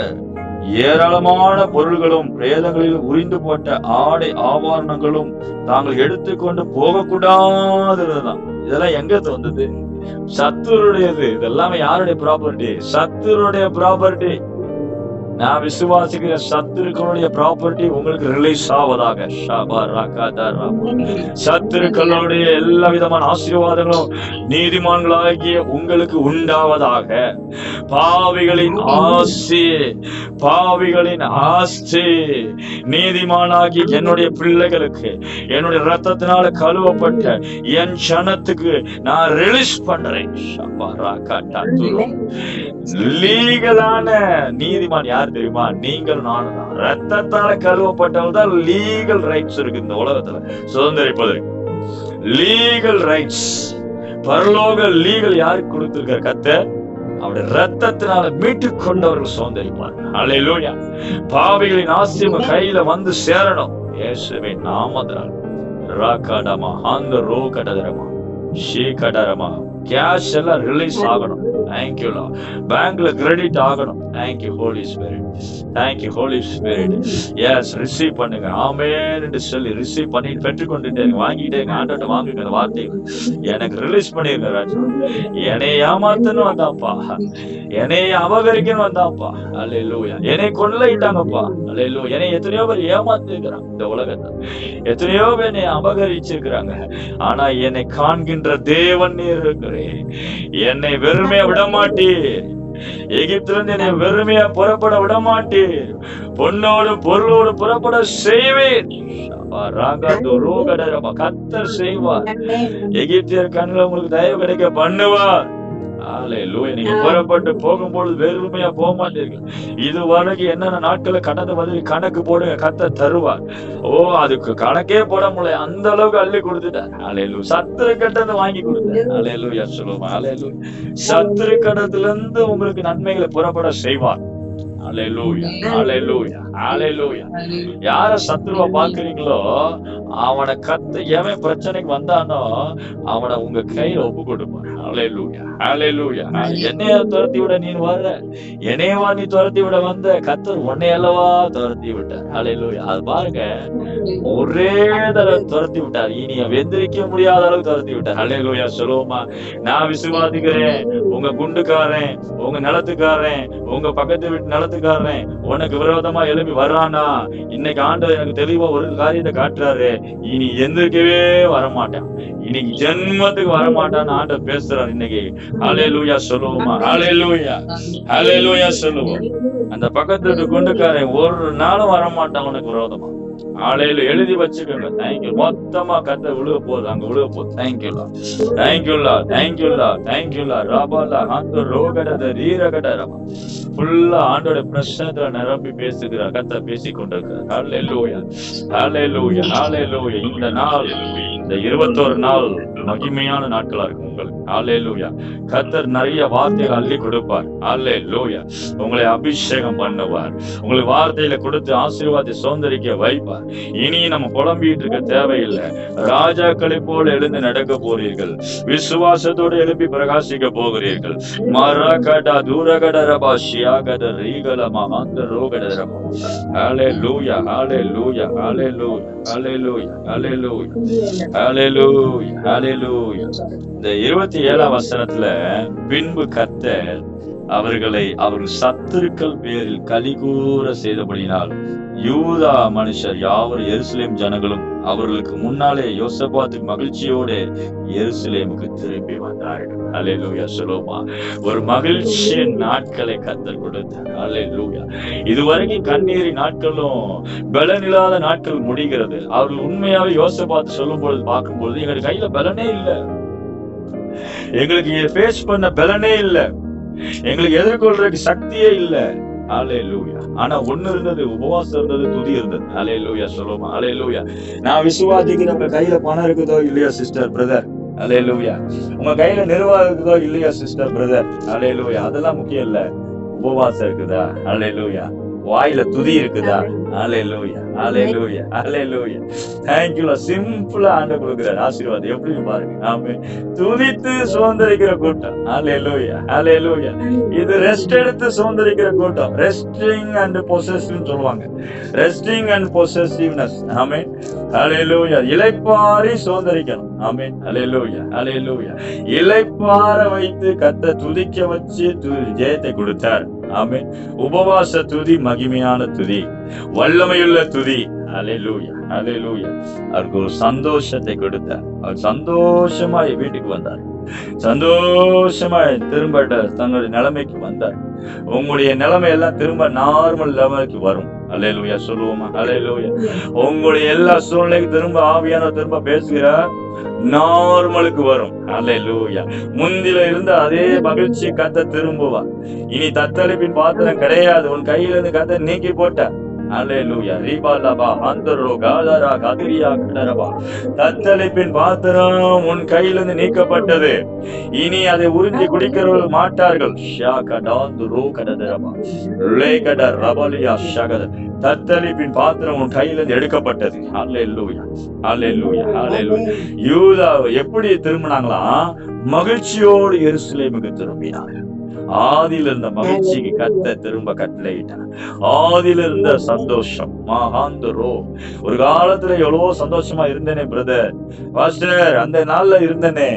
ஏராளமான பொருள்களும் பிரேதங்களில் உரிந்து போட்ட ஆடை ஆபரணங்களும் தாங்கள் எடுத்துக்கொண்டு போகக்கூடாதுதான். இதெல்லாம் எங்க வந்தது? சத்துருடையது. இதெல்லாமே யாருடைய ப்ராப்பர்ட்டி? சத்துருடைய ப்ராப்பர்ட்டி. நான் விசுவாசிக்கிற சத்துருக்களுடைய ப்ராப்பர்ட்டி உங்களுக்கு ரிலீஸ் ஆவதாக. சத்துருக்களுடைய எல்லா விதமான ஆசீர்வாதங்களும் நீதிமான்களாகிய உங்களுக்கு உண்டாவதாக. பாவிகளின் ஆஸ்தி நீதிமானாகி என்னுடைய பிள்ளைகளுக்கு என்னுடைய ரத்தத்தினால கழுவப்பட்ட என் ஜனத்துக்கு நான் ரிலீஸ் பண்றேன். லீகலான நீதிமான் யாரு? யார் தெரியுமா? நீங்கள் நானும் தான். ரத்தத்தால கழுவப்பட்டவங்க தான் லீகல் ரைட்ஸ் இருக்கு இந்த உலகத்துல சுதந்திரிப்பதற்கு. லீகல் ரைட்ஸ், பரலோக லீகல் யாருக்கு கொடுத்திருக்க? கர்த்தர் அவருடைய ரத்தத்தினால மீட்டு கொண்டவர்கள் சுதந்திரிப்பார். அல்லேலூயா. பாவிகளின் ஆசை கையில வந்து சேரணும் இயேசுவின் நாமத்தினால். ராகடமா அந்த ரோ கடதரமா ஷீ கடரமா கேஷ் எல்லாம் ரிலீஸ் ஆகணும். தேங்க்யூ லா. பேங்க்ல கிரெடிட் ஆகணும். Thank you holy spirit. Thank you holy spirit. Yes, receive பண்ணுங்க. ஆமென் என்று சொல்லி ரிசீவ் பண்ணி பெற்றுக்கொண்டுட்டே வாங்கிட்டே ஆண்டோட்ட வாங்குங்க. அந்த வார்த்தையை எனக்கு ரிலீஸ் பண்ணிருங்க ராஜா. என்னை ஏமாத்தணும் வந்தாப்பா, என்னை அபகரிக்கணும் வந்தாப்பா. அல்லேலூயா. என்னை கொள்ளையிட்டாங்கப்பா. அல்லேலூயா. என்னை எத்தனையோ பேர் ஏமாத்திருக்கிறாங்க இந்த உலகத்தை, எத்தனையோ பேர் என்னை அபகரிச்சிருக்கிறாங்க. ஆனா என்னை காண்கின்ற தேவன் நீர் இருக்கிறேன். என்னை வெறுமையா விட மாட்டீர். எகிப்திலிருந்து என்னை வெறுமையா புறப்பட விட மாட்டீர். பொன்னோடு பொருளோடு புறப்பட செய்வேன். கர்த்தர் செய்வார். எகிப்தியர் கண்ணில் உங்களுக்கு தயவு கிடைக்க பண்ணுவார். நீங்க புறப்பட்டு போகும்போது வெறுமையா போக மாட்டீர்கள். இதுவரைக்கும் என்னென்ன நாட்களை கடந்த பதில் கணக்கு போடுங்க, கர்த்தர் தருவார். ஓ, அதுக்கு கணக்கே போட முடியல, அந்த அளவுக்கு அள்ளி கொடுத்துட்டார். அல்லேலூயா. சத்துரு கட்டத்தை வாங்கி கொடுத்தார். அல்லேலூயா சொல்லுவோம். அல்லேலூயா. சத்துரு கட்டத்துல இருந்து உங்களுக்கு நன்மைகளை புறப்பட செய்வார். அல்லேலூயா. அல்லேலூயா. அல்லேலூயா. யார சத்துருவா பாக்குறீங்களோ அவனை எவன் பிரச்சனைக்கு வந்தானோ அவனை உங்க கையில ஒப்பு கொடுப்பார். அல்லேலூயா. அல்லேலூயா. என்னைய துரத்தி விட நீ வர்ற, என்னையவா நீ துரத்தி விட வந்த? கர்த்தர் உன்னையல்லவா துரத்தி விட்டார். அல்லேலூயா. அது பாருங்க, ஒரே தடவை துரத்தி விட்டார். இனி வெந்திரிக்க முடியாத அளவுக்கு துரத்தி விட்டார். அல்லேலூயா சொல்லுவோமா? நான் விசுவாசிக்கிறேன். உங்க குண்டுக்காரன், உங்க நிலத்துக்காரன், உங்க பக்கத்து வீட்டு நிலத்துக்காரன் உனக்கு விரோதமா எழுப்பி வர்றானா, இன்னைக்கு ஆண்டவர் எனக்கு தெளிவா ஒரு காரியத்தை காட்டுறாரு. இனி எந்திரிக்கவே வரமாட்டான், இன்னைக்கு ஜென்மத்துக்கு வரமாட்டான்னு ஆண்டவர் பேசுறாரு இன்னைக்கு. அல்லேலூயா சொல்லுவோமா? அல்லேலூயா. அல்லேலூயா சொல்லுவோம். அந்த பக்கத்து குண்டுக்காரன் ஒரு நாளும் வரமாட்டான் உனக்கு விரோதமா. ஆலையில எழுதி வச்சுக்கோங்க. தேங்க்யூ. மொத்தமா கத்த விழுக போகுது, அங்க விழுக போகுது. தேங்க்யூலா. தேங்க்யூலா. தேங்க்யூலா. தேங்க்யூலா. ராபாலா அந்த ரோகட ரீரகட ரமா ஃபுல்லா ஆண்டோட பிரச்சனத்துல நிரம்பி பேசுகிறார். கத்த பேசி கொண்டிருக்கிறார். அல்லேலூயா. அல்லேலூயா. அல்லேலூயா. இந்த நாள், இந்த 21 நாள் மகிமையான நாட்களா இருக்கும் உங்களுக்கு. அல்லேலூயா. கர்த்தர் நிறைய வார்த்தைகள் அள்ளி கொடுப்பார். அல்லேலூயா. உங்களை அபிஷேகம் பண்ணுவார். உங்களுக்கு வார்த்தையில கொடுத்து ஆசீர்வாதத்தை சுதந்திரிக்க வைப்பார். இனி நம்ம புலம்பிட்டு இருக்க தேவையில்லை. ராஜாக்களை போல எழுந்து நடக்க போறீர்கள். விசுவாசத்தோடு எழுப்பி பிரகாசிக்க போகிறீர்கள். மரகடா தூரகட ரபா ஷியாகட ரீகலமா அந்த ரோகட ரபா. அல்லேலூயா. அல்லேலூயா. அல்லேலூயா. அல்லேலூயா. அல்லேலூயா. அல்லேலூயா. அல்லேலூயா. இந்த 27ஆம் வசனத்துல, பின்பு கர்த்தர் அவர்கள் சத்துருக்கள் பேரில் கலிகூற செய்தபடினால் யூதா மனுஷர் யாவரும் எருசலேம் ஜனங்களும் அவர்களுக்கு முன்னாலே யோசபாத்துக்கு மகிழ்ச்சியோட எருசலேமுக்கு திரும்பி வந்தார்கள். அல்லேலூயா சொல்லுமா? ஒரு மகிழ்ச்சியின் நாட்களை கர்த்தர் கொடுத்தார். அல்லேலூயா. இதுவரைக்கும் கண்ணீரி நாட்களும் பலனில்லாத நாட்கள் முடிகிறது. அவர்கள் உண்மையாவே யோசபாத்து சொல்லும் பொழுது பார்க்கும் பொழுது எங்களுக்கு கையில பலனே இல்லை, எங்களுக்கு ஃபேஸ் பண்ண பலனே இல்லை, எங்களுக்கு எதிர்கொள்றதுக்கு சக்தியே இல்லை. அல்லேலூயா. ஆனா ஒண்ணு இருந்தது, உபவாசம் இருந்தது, துதி இருந்தது. அல்லேலூயா சொல்லுமா? அல்லேலூயா. நான் விசுவாசிக்கிறேன். உங்க கையில பணம் இருக்குதோ இல்லையா சிஸ்டர் பிரதர்? அல்லேலூயா. உங்க கையில நிர்வாகம் இருக்குதோ இல்லையா சிஸ்டர் பிரதர்? அல்லேலூயா. அதெல்லாம் முக்கியம் இல்ல. உபவாசம் இருக்குதா? அல்லேலூயா. வாயில துதி இருக்குதா? அல்லேலூயா. அல்லேலூயா. அல்லேலூயா. Thank you. சிம்பிளா ஆண்டவர் கொடுக்கிறார் ஆசீர்வாதம். எப்படி பாருங்க. ஆமென். துதித்து சுதந்திரிக்கிற கூட்டம். அல்லேலூயா. அல்லேலூயா. இது ரெஸ்ட் எடுத்து சுதந்திரிக்கிற கூட்டம். ரெஸ்டிங் அண்ட் பொசசிவ் சொல்லுவாங்க. Resting and possessiveness. ஆமென். அல்லேலூயா. இளைப்பாரி சுதந்திரிக்கணும். ஆமென். அல்லேலூயா. அல்லேலூயா. இளைப்பார வைத்து கர்த்தர் துதிக்க வச்சு ஜெயத்தை கொடுத்தார். ஆமென். உபவாச துதி மகிமையான துதி, வல்லமையுள்ள துதி. அல்லேலூயா. அல்லேலூயா. அவருக்கு ஒரு சந்தோஷத்தை கொடுத்தார். அவர் சந்தோஷமாய் வீட்டுக்கு வந்தார். சந்தோஷமாய் திரும்ப தன்னுடைய நிலைமைக்கு வந்தார். உங்களுடைய நிலைமை எல்லாம் திரும்ப நார்மல் லெவலுக்கு வரும். அல்லேலூயா சொல்லுவோமா? அல்லேலூயா. உங்களுடைய எல்லா சூழ்நிலைக்கும் திரும்ப ஆவியானவர் திரும்ப பேசுகிறார். நார்மலுக்கு வரும். அல்லேலூயா. முந்தில இருந்த அதே மகிழ்ச்சி கர்த்தர் திரும்புவா. இனி தத்தளிப்பின் பாத்திரம் கிடையாது. உன் கையில இருந்து கர்த்தர் நீக்கி போட்ட. அல்லேலூயா. ரீபாலபா ஆந்தரோ காலரா கதிரியா கடரபா. தத்தளிப்பின் பாத்திரம் உன் கையிலிருந்து நீக்கப்பட்டது. இனி அதை உறிஞ்சி குடிக்கிறவர்கள் மாட்டார்கள். தத்தளிப்பின் பாத்திரம் உன் கையிலிருந்து எடுக்கப்பட்டது. அல்லேலூயா. அல்லேலூயா. அல்லேலூயா. யூதா எப்படி திரும்பினாங்களாம்? மகிழ்ச்சியோடு எருசலேமுக்கு திரும்பினார்கள். ஆதியில இருந்த மகிழ்ச்சிக்கு கர்த்தர் திரும்ப கட்டளையிட்டார். ஆதியில இருந்த சந்தோஷம் மகாந்தரோ. ஒரு காலத்துல எவ்வளவோ சந்தோஷமா இருந்தேனே பிரதர் பாஸ்டர், அந்த நாள்ல இருந்தனே,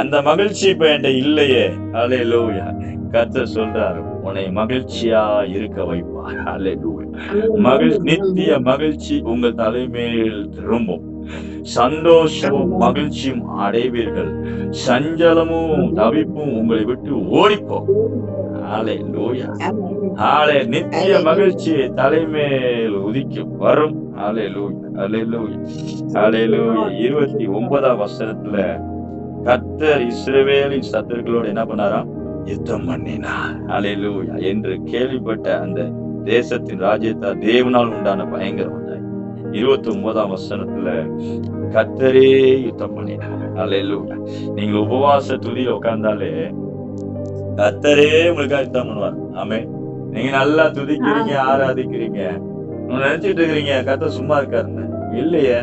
அந்த மகிழ்ச்சி இப்ப என்கிட்ட இல்லையே. அல்லேலூயா. கர்த்தர் சொல்றாரு, உன்னை மகிழ்ச்சியா இருக்க வைப்பார். அல்லேலூயா. நித்திய மகிழ்ச்சி உங்கள் தலைமையில் திரும்பும். சந்தோஷமும் மகிழ்ச்சியும் அடைவீர்கள். சஞ்சலமும் தவிப்பும் உங்களை விட்டு ஓடிப்போம். நித்திய மகிழ்ச்சி தலைமையில் உதிக்கும் வரும். 29ஆம் வசனத்துல கர்த்தர் இஸ்ரவேலின் சத்துருக்களோடு என்ன பண்ணாராம்? யுத்தம் பண்ணினார். அல்லேலூயா. என்று கேள்விப்பட்ட அந்த தேசத்தின் ராஜ்யத்தார் தேவனால் உண்டான பயங்கரம். 29ஆம் வசனத்துல கர்த்தரே யுத்தம் பண்ணினார். அல்லேலூயா. நீங்க உபவாச துதியில உட்கார்ந்தாலே கர்த்தரே உங்களுக்காக யுத்தம் பண்ணுவார். ஆமென். நீங்க நல்லா துதிக்கிறீங்க, ஆராதிக்கிறீங்க, நினைச்சிட்டு இருக்கிறீங்க கர்த்தர் சும்மா இருக்காருன்னு. இல்லையே,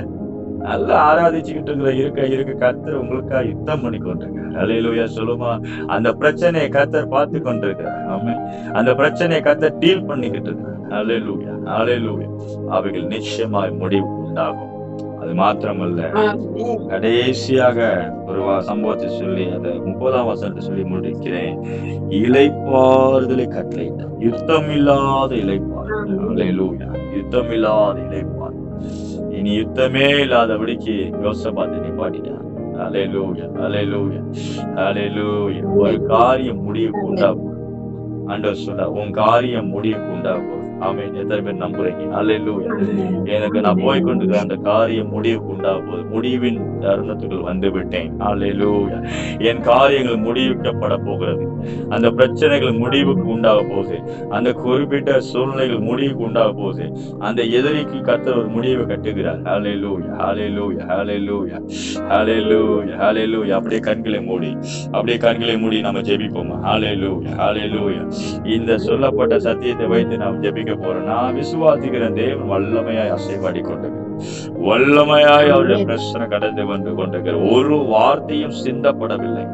நல்லா ஆராதிச்சுக்கிட்டு இருக்க கர்த்தர் உங்களுக்காக யுத்தம் பண்ணி கொண்டிருக்காரு. அல்லேலூயா. சொல்லுமா, அந்த பிரச்சனையை கர்த்தர் பார்த்து கொண்டிருக்கிறார். ஆமென். அந்த பிரச்சனையை கர்த்தர் டீல் பண்ணிக்கிட்டு இருக்காரு. அல்லேலூயா. அல்லேலூயா. அவைகள் நிச்சயமாய் முடிவு உண்டாகும். அது மாத்திரமல்ல, கடைசியாக ஒரு சம்பவத்தை சொல்லி அந்த 30ஆம் வசனத்தை சொல்லி முடிக்கிறேன். இளைப்பாறுதலை கட்டளையிட்டார். யுத்தம் இல்லாத இளைப்பாறுதல். அல்லேலூயா. யுத்தம் இல்லாத இளைப்பாறுதல். இனி யுத்தமே இல்லாதபடிக்கு யோசபாத்தை நிப்பாட்டிட்டார். அல்லேலூயா. அல்லேலூயா. அல்லேலூயா. ஒரு காரியம் முடிவுக்கு உண்டாகும். ஆண்டவர் சொல்றார், உன் காரியம் முடிவுக்கு உண்டாகும். ஆமென். எத்தனை பேர் நம்புறீங்க? அல்லேலூயா. எனக்கு நான் போய் கொண்டிருக்கிற அந்த காரியம் முடிவுக்கு உண்டாக போகுது. முடிவின் தருணத்துக்குள் வந்து விட்டேன். அல்லேலூயா. என் காரியங்கள் முடிவுக்கப்பட போகிறது. அந்த பிரச்சனைகள் முடிவுக்கு உண்டாக போகுது. அந்த குறிப்பிட்ட சூழ்நிலைகள் முடிவுக்கு உண்டாக போகுது. அந்த எதிரிக்கு கர்த்தர் ஒரு முடிவை கட்டுகிறார். அல்லேலூயா. அல்லேலூயா. அல்லேலூயா. அல்லேலூயா. அல்லேலூயா. அப்படியே கண்களை மூடி நம்ம ஜெபிப்போமா? அல்லேலூயா. அல்லேலூயா. இந்த சொல்லப்பட்ட சத்தியத்தை வைத்து நாம் ஜெபிக்க போறோம். நான் விசுவாசிக்கிற தேவன் வல்லமையாய் அசைவாடி கொண்டிருக்கிறார். வல்லமையாய் அவருடைய பிரச்சனை கடந்து வந்து கொண்டிருக்கிறார். ஒரு வார்த்தையும் சிந்தப்படவில்லை,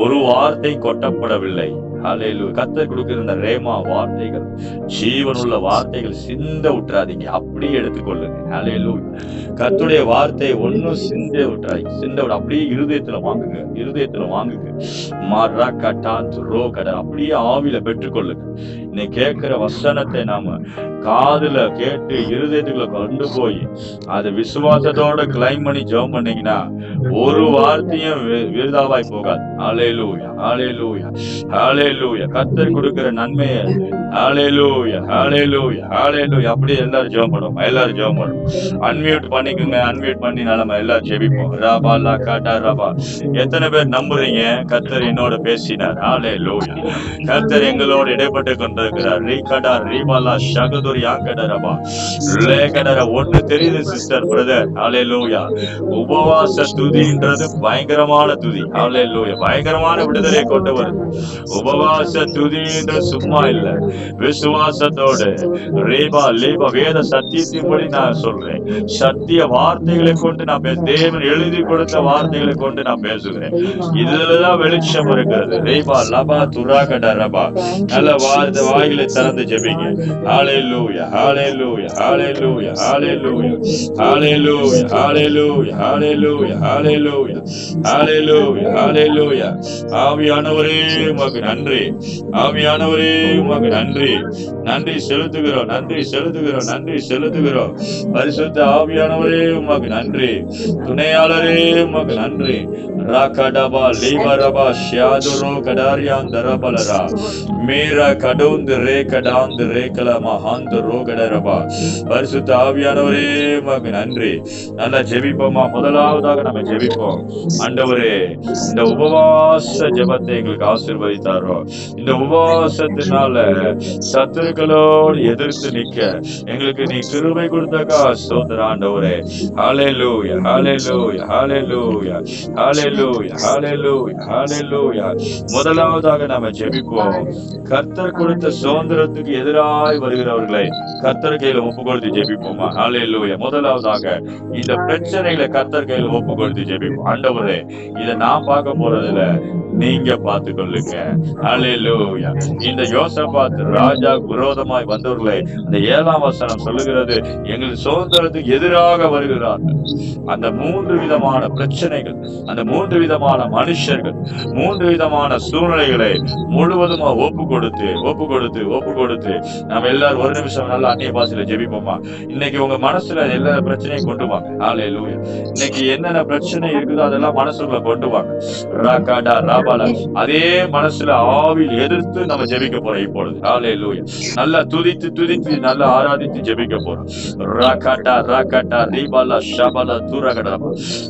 ஒரு வார்த்தை கொட்டப்படவில்லை. அல்லேலூயா. கர்த்தர் கொடுக்கிற இந்த ரேமா வார்த்தைகள், ஜீவனுள்ள வார்த்தைகள் சிந்த விட்டுறாதீங்க, அப்படியே எடுத்துக்கொள்ளுங்க. அல்லேலூயா. கர்த்தருடைய வார்த்தை ஒன்னும் சிந்த விட அப்படியே இருதயத்துல வாங்குங்க. மாறா கட்டான் ரோ கடை அப்படியே ஆவில பெற்றுக்கொள்ளுங்க. நீ கேட்கிற வசனத்தை நாம காதுல கேட்டு இருதயத்துக்குள்ள கொண்டு போய் அது விசுவாசத்தோட கிளைம் பண்ணி ஜெபம் பண்ணீங்கன்னா ஒரு வார்த்தையும் விருதாவாய் போகாது. அல்லேலூயா. அல்லேலூயா. அல்லேலூயா. கர்த்தர் கொடுக்கிற நன்மையை அல்லேலூயா. அல்லேலூயா. அல்லேலூயா. அப்படியே எல்லாரும் ஜெபம் பண்ணுவோம். அன்மியூட் பண்ணிக்கோங்க. அன்மியூட் பண்ணி நம்ம எல்லாரும் ஜெபிப்போம். ரபா லா காடா ரபா. எத்தனை பேர் நம்புறீங்க கர்த்தர் என்னோட பேசினார்? அல்லேலூயா. கர்த்தர் எங்களோட இடைப்பட்டு கொண்டிருக்கிறார். ரீகடா ரீபாலா ஷகதுரி யாங்கடா ரபா லேகடா. ஒண்ணு தெரியுது சிஸ்டர் பிரதர். அல்லேலூயா. உபவாச துதின்றது பயங்கரமான துதி. அல்லேலூயா. பயங்கரமான விடுதலை கொண்டு வருது. உபவாச துதின்றது சும்மா இல்ல, விசுவாசத்தோடு ரேபா லேபா வேத சத்தியத்தின்படி நான் சொல்றேன். சத்திய வார்த்தைகளை கொண்டு நான் தேவன் எழுதி கொடுத்த வார்த்தைகளை கொண்டு நான் பேசுகிறேன். இதுலதான் வெளிச்சம் இருக்கிறது. ரேபா லபா துராகடா ரபா. நல்ல வாயிலை திறந்து ஜெபிங்க. ஹல்லேலூயா. ஹல்லேலூயா. ஹல்லேலூயா. ஹல்லேலூயா. ஹல்லேலூயா. ஹல்லேலூயா. ஹல்லேலூயா. ஹல்லேலூயா. ஹல்லேலூயா. ஹல்லேலூயா. ஆவியானவரே உமக்கு நன்றி. ஆவியானவரே உமக்கு நன்றி. நன்றி செலுத்துகிறோம். பரிசுத்த ஆவியானவரே உமக்கு நன்றி. துணையாளரே உமக்கு நன்றி. ராகடபா லீபரபா ஷியாதுரோ கடாரியான் தரபலரா மேரா கடவுந்து ரே கடாந்து ரேகல மகாந்து ரோகடரபா. பரிசுத்த ஆவியானவரே உமக்கு நன்றி. நல்லா ஜெபிப்போமா? முதலாவதாக நம்ம நம்ம ஜெபிப்போம். ஆண்டவரே, இந்த உபவாச ஜெபத்தை எங்களுக்கு ஆசீர்வதித்தாரோ, இந்த உபவாசத்தினால சத்துருக்களோடு எதிர்த்து நிக்க எங்களுக்கு நீ கிருபை கொடுத்தக்கா ஸ்தோத்திரம் ஆண்டவரே. ஹல்லேலூயா, ஹல்லேலூயா, ஹல்லேலூயா, ஹல்லேலூயா, ஹல்லேலூயா, ஹல்லேலூயா. முதலாவதாக நாம ஜெபிப்போம். கர்த்தர் கொடுத்த சுதந்திரத்துக்கு எதிராய் வருகிறவர்களை கர்த்தர் கையில ஒப்பு கொடுத்து ஜெபிப்போமா? ஹல்லேலூயா. முதலாவதாக இந்த பிரச்சனைகளை கர்த்தர் கையில ஒப்பு கொடுத்து ஜெபிப்போம். ஆண்டவரே, இதை நான் பார்க்க போறதில்ல, நீங்க பார்த்து கொள்ளுங்க. ஹல்லேலூயா. இந்த யோசபாத் ராஜா விரோதமாய் வந்தவர்களை அந்த 7ஆம் வசனம் சொல்லுகிறது, எங்கள் சுதந்திரத்துக்கு எதிராக வருகிறார்கள். அந்த 3 விதமான பிரச்சனைகள், அந்த 3 விதமான மனுஷர்கள், 3 விதமான சூழ்நிலைகளை முழுவதுமா ஒப்பு கொடுத்து நம்ம எல்லாரும் ஒரு நிமிஷம் நல்லா அந்நிய பாஷையில ஜெபிப்போமா? இன்னைக்கு உங்க மனசுல எல்லா பிரச்சனையும் கொண்டு வாங்க. ஹல்லேலூயா. இன்னைக்கு என்னென்ன பிரச்சனை இருக்குதோ அதெல்லாம் மனசுக்குள்ள கொண்டு வாங்க. ராகாடா ராபாலா, அதே மனசுல ஆவில் எதிர்த்து நம்ம ஜெபிக்க போறோம் இப்பொழுது. ஹல்லேலூயா. நல்லா துதித்து நல்லா ஆராதித்து ஜெபிக்க போறோம். ராகாடா ராகாடா ரீபாலா ஷபாலா தூரகடா.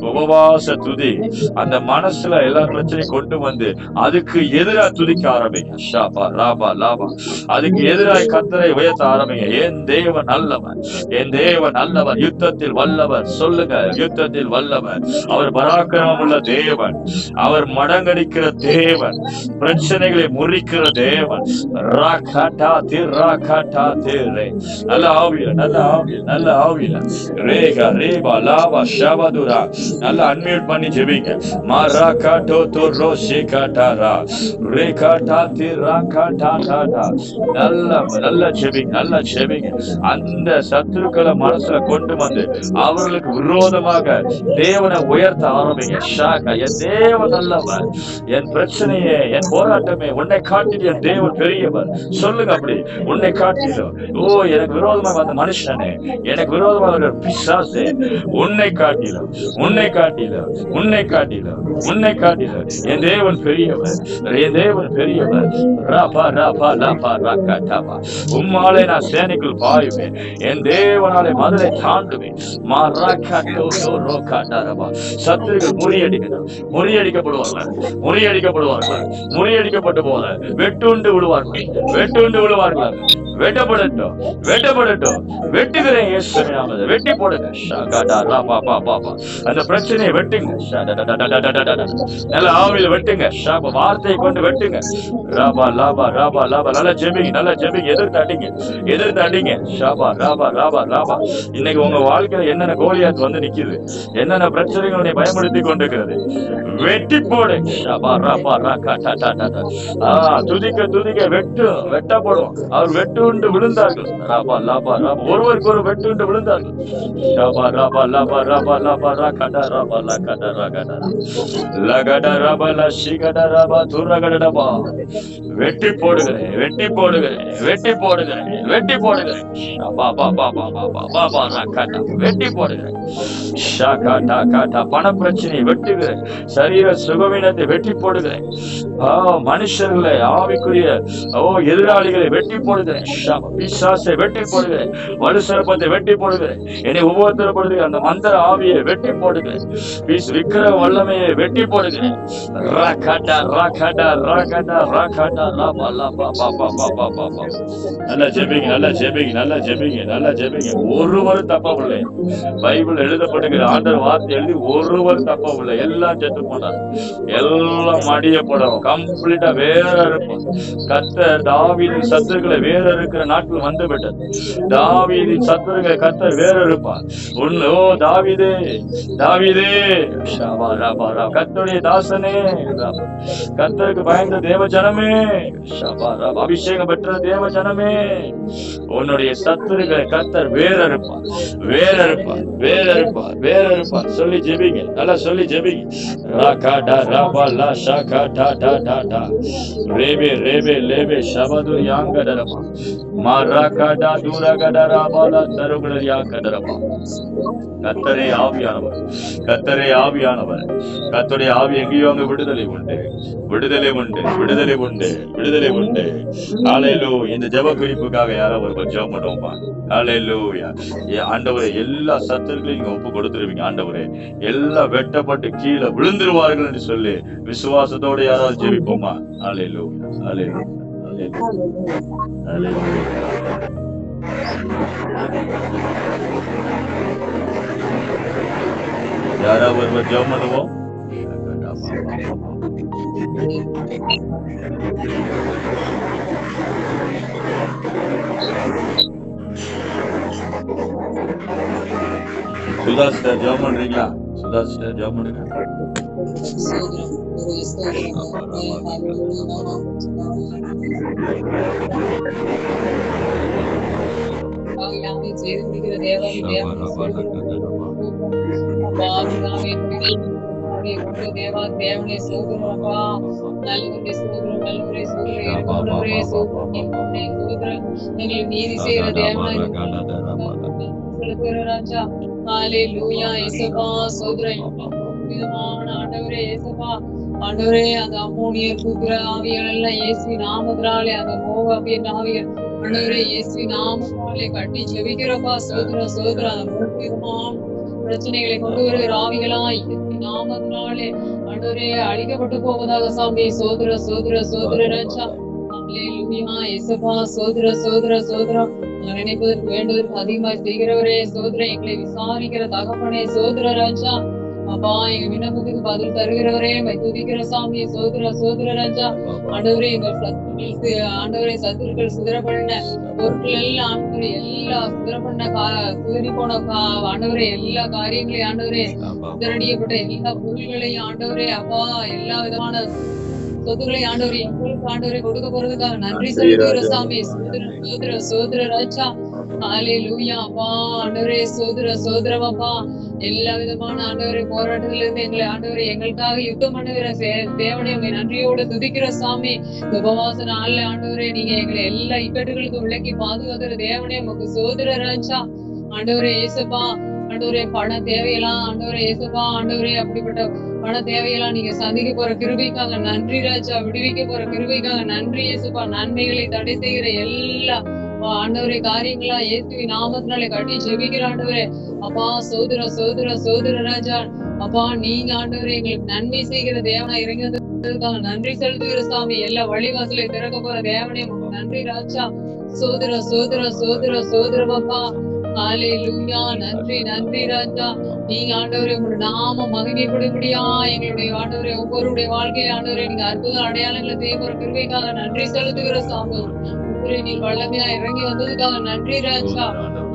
உபவாச துதி அந்த மனசுல எல்லா பிரச்சனையும் கொண்டு வந்து அதுக்கு எதிராக துதிக்க ஆரம்பிங்க. ஷாபா ராபா லாபா, அதுக்கு எதிராக கர்த்தரை உயர்த்த ஆரம்பிங்க. என் தேவன் நல்லவர், என் தேவன் நல்லவர், யுத்தத்தில் வல்லவர். சொல்லுங்க, யுத்தத்தில் வல்லவர். அவர் பராக்கிரமம் உள்ள தேவன், அவர் மடங்கடிக்கிற தேவன், பிரச்சனைகளை முறிக்கிற தேவன். ராகாடா திராகாடா திரே. நல்ல ஆவியில, நல்ல ஆவியில, நல்ல ஆவியில. ரேகா ரேபா லாபா ஷபதுரா. நல்லா அன்மியூட் பண்ணி ஜெபிங்க. மாராகாடோ தோரோ ஷேகாடாரா ரேகாடா திராகாடாடா. நல்ல ஜெபிங்க, நல்ல ஜெபிங்க. அந்த சத்துருக்களை மனசுல கொண்டு வந்து அவர்களுக்கு விரோதமாக தேவனை உயர்த்த ஆரம்பிங்க. ஷாகா, என் தேவன் நல்லவர், என் பிரச்சனையே, என் போராட்டமே, உன்னை காட்டிலும் என் தேவன் பெரியவர். சொல்லுங்க அப்படி, உன்னை காட்டிலும். ஓ, எனக்கு விரோதமாக வந்த மனுஷனே, எனக்கு விரோதமாக பிசாசே, உன்னை காட்டிலும், உன்னை காட்டிலும், உன்னை காட்டிலும், உன்னை காட்டிலும் என் தேவன் பெரியவர், என் தேவன் பெரியவர். ராபா ராபா லாபா ராகாடாபா. உம்மாலே நான் சேனைக்குள் பாயுவேன், என் தேவனாலே மதுரை தாண்டுவேன். சத்துருக்கள் முறியடிக்கப்படுவார்கள், முறியடிக்கப்பட்டு போல வெட்டுண்டு விழுவார்கள், வெட்டப்படட்டும், வெட்டுகிறேன் இயேசுவின் நாமத்தில். வெட்டி போடுங்க. அந்த பிரச்சனையை வெட்டுங்க. நல்ல ஆவியில வெட்டுங்க. வார்த்தையை கொண்டு வெட்டுங்க. Rafah lava Rafah lava. நல்லா ஜெபிங்க, நல்லா ஜெபிங்க. எதிர்த்து அடிங்க. ஷாபா ராபா ராபா ராபா. இன்னைக்கு உங்க வாழ்க்கையில என்னென்ன கோலியாத் வந்து நிக்குது, என்னென்ன பிரச்சனைகளை பயன்படுத்தி கொண்டிருக்கிறது, வெட்டி போடு. ஷாபா ராபா ராகா டாடா டாடா. துதிக்க வெட்டப்படும். அவர் வெட்டுண்டு விழுந்தார்கள். ராபா லாபா ராபா. ஒருவருக்கு ஒரு வெட்டுண்டு விழுந்தார்கள். ஷாபா ராபா லாபா ராபா லாபா ராகடா ராபா லாகடா ராகடா லகடா ராபா லா ஷிகடா ராபா துரகடடபா. வெட்டி போடுகிறேன். வெட்டி போடுகிறேன். பா பா பா பா பா பா பா பா ராகடா. வெட்டி போடுகிறேன். ஷாகடா காடா. பண பிரச்சனையை வெட்டுகிறேன். சரீர சுகவீனத்தை வெட்டி போடுகிறேன். மனுஷர்களை, ஆவிக்குரிய எதிராளிகளை வெட்டி போடுகிறேன். பிசாசை வெட்டி போடுகிறேன். வலுசரப்பத்தை வெட்டி போடுகிறேன். என்னை உபத்திரப்படுத்துகிற அந்த மந்திர ஆவியை வெட்டி போடுகிறேன். விக்கிர வல்லமையை வெட்டி போடுகிறேன். நல்லா ஜெபிங்க. ஒருவர் தப்பவில்லை. பைபிள் எழுதப்படுகிற ஆண்டவர் வார்த்தை எழுதி ஒருவர் தப்பவில்லை. எல்லாம் செத்து போனார், எல்லாம் மடியப்படும். கம்ப்ளீட்டா வேற இருக்கும். கர்த்தர் தாவீதின் சத்துருக்களை வேற இருக்கிற நாட்கள் வந்து விட்டது. தாவீதின் சத்துருக்களை கர்த்தர் வேற இருப்பார். தாவீதே கர்த்தருடைய தாசனே, கர்த்தருக்கு பயந்த தேவ ஜனமே, அபிஷேகம் பெற்ற தேவ ஜனமே, உன்னுடைய சத்துருக்களை கர்த்தர் வேற இருப்பார். சொல்லி ஜெபிங்க. நல்லா சொல்லி ஜெபிங்க. ராகாடா ராபா லா ஷாகா டா டா டா டா. ரேபே லேபே ஷபது யாங்கடரமா. மரகடா துரகடராபாலா தருகுலரியா கடரபா. கத்தரே ஆவியானவர், கத்தரே ஆவியானவர். கத்தருடைய ஆவி எங்கேயோ அங்க விடுதலை உண்டு, விடுதலை உண்டு, விடுதலை உண்டு, விடுதலை உண்டு. ஹalleluya. இந்த ஜெப குறிப்புக்காக யாராவது ஒரு ஜெபம் பண்ணுவோமா? ஹalleluya. ஆண்டவரே, எல்லா சத்துருக்களையும் நீங்க ஒப்பு கொடுத்துருவீங்க ஆண்டவரே. எல்லாம் வெட்டப்பட்டு கீழே விழுந்துருவார்கள் என்று சொல்லி விசுவாசத்தோட யாராவது ஜெபிப்போமா? ஹalleluya, ஹalleluya, ஹalleluya, ஹalleluya. யாராவது ஒருவர் ஜெபம் பண்ணுவோம். சுதா சிஸ்டர் ஜெபம் பண்றீங்களா? சுதா சிஸ்டர் ஜெபம் பண்ணுங்க. தேவா தேவனே சோதரப்பா, நல்லவரே சோதரம், நல்லவரே சோதரம், எங்களுக்கு நீதி செய்கிற தேவனா ராஜா. ஹalleluya. இயேசுவா சோதரம். ஆண்டவரே இயேசுவா, ஆண்டவரே அந்த அம்மோனியர் கூப்பிடுற ஆவிகள் எல்லாம் இயேசு நாமத்தினாலே, அந்த மோவாபியன் ஆவிகள் ஆண்டவரே இயேசு நாமத்தினாலே கட்டி ஜெபிக்கிறப்பா. சோதர சோதர அந்த முக்கியமான பிரச்சனைகளை கொண்டு வருகிற ஆவிகளாய் நாமத்தினாலே ஆண்டவரே அழிக்கப்பட்டு போவதாக சாமி. சோதர சோதர சோதர ராஜா. ஹalleluya. இயேசுவா சோதர சோதர சோதரம். நினைப்பதற்கு வேண்டுவதற்கு அதிகமாய் செய்கிறவரே சோதர, எங்களை விசாரிக்கிற தகப்பனே சோதர ராஜா. அப்பா, எங்க விண்ணப்பத்துக்கு பதில் தருகிறவரே துதிக்கிற சாமி. சோதர சோதர ராஜா. ஆண்டவரே, எங்கள் சத்துருக்கள் ஆண்டவரே சத்துருக்கள் சிதற பண்ண பொருட்கள் எல்லாம் ஆண்டவரே எல்லா சிதற பண்ண சிதறி போன ஆண்டவரே எல்லா காரியங்களையும் ஆண்டவரே சிதறடிக்கப்பட்ட எல்லா பொருள்களையும் ஆண்டவரே அப்பா எல்லா விதமான சொத்துக்களை ஆண்டவரே எங்களுக்கு ஆண்டவரை கொடுக்க போறதுக்காக நன்றி செலுத்துகிற சாமி. சோதர சோதர சோதர ராஜா. ஹalleluya. அப்பா ஆண்டவரே சோதர சோதரமாப்பா, எல்லா விதமான ஆண்டவரை போராட்டத்துல இருந்து எங்களை ஆண்டவரை எங்களுக்காக யுத்தம் பண்ணுகிற தேவனை உங்க நன்றியோட துதிக்கிற சாமி. உபவாச நாள்ல ஆண்டவரே நீங்க எங்களை எல்லா இக்கட்டுகளுக்கும் விலக்கி பாதுகாக்கிற தேவனே உங்க சோதர ராஜா. ஆண்டவரே இயேசுப்பா, ஆண்டவரே பண தேவையெல்லாம் ஆண்டவரே இயேசுப்பா, ஆண்டவரே அப்படிப்பட்ட பண தேவையெல்லாம் நீங்க சந்திக்க போற கிருபைக்காக நன்றி ராஜா. விடுவிக்க போற கிருபைக்காக நன்றி இயேசுப்பா. நன்மைகளை தடை செய்கிற எல்லா ஆண்டவரே காரியங்களா இயேசுவின் நாமத்தினாலே கட்டி ஜெபிக்கிற ஆண்டவரே அப்பா. சோதர சோதர சோதர ராஜா. அப்பா, நீங்க ஆண்டவரே எங்களுக்கு நன்மை செய்கிற தேவனா இறங்கி வந்ததுக்காக நன்றி செலுத்துகிற சாமி. எல்லா வழிவாசலை திறக்க போற தேவனே உங்களுக்கு நன்றி ராஜா. சோதர சோதர சோதர சோதரமாப்பா. ஹalleluya. நன்றி நன்றி ராஜா. நீங்க ஆண்டவரே உங்களுடைய நாம மகிமைப்படும்படியா எங்களுடைய ஆண்டவரே ஒவ்வொருடைய வாழ்க்கையில ஆண்டவரே நீங்க அற்புத அடையாளங்களை செய்ய போற கிருபைக்காக நன்றி செலுத்துகிற சாமி. நீர் வல்லமையா இறங்கி வந்ததுக்காக நன்றி ராஜா.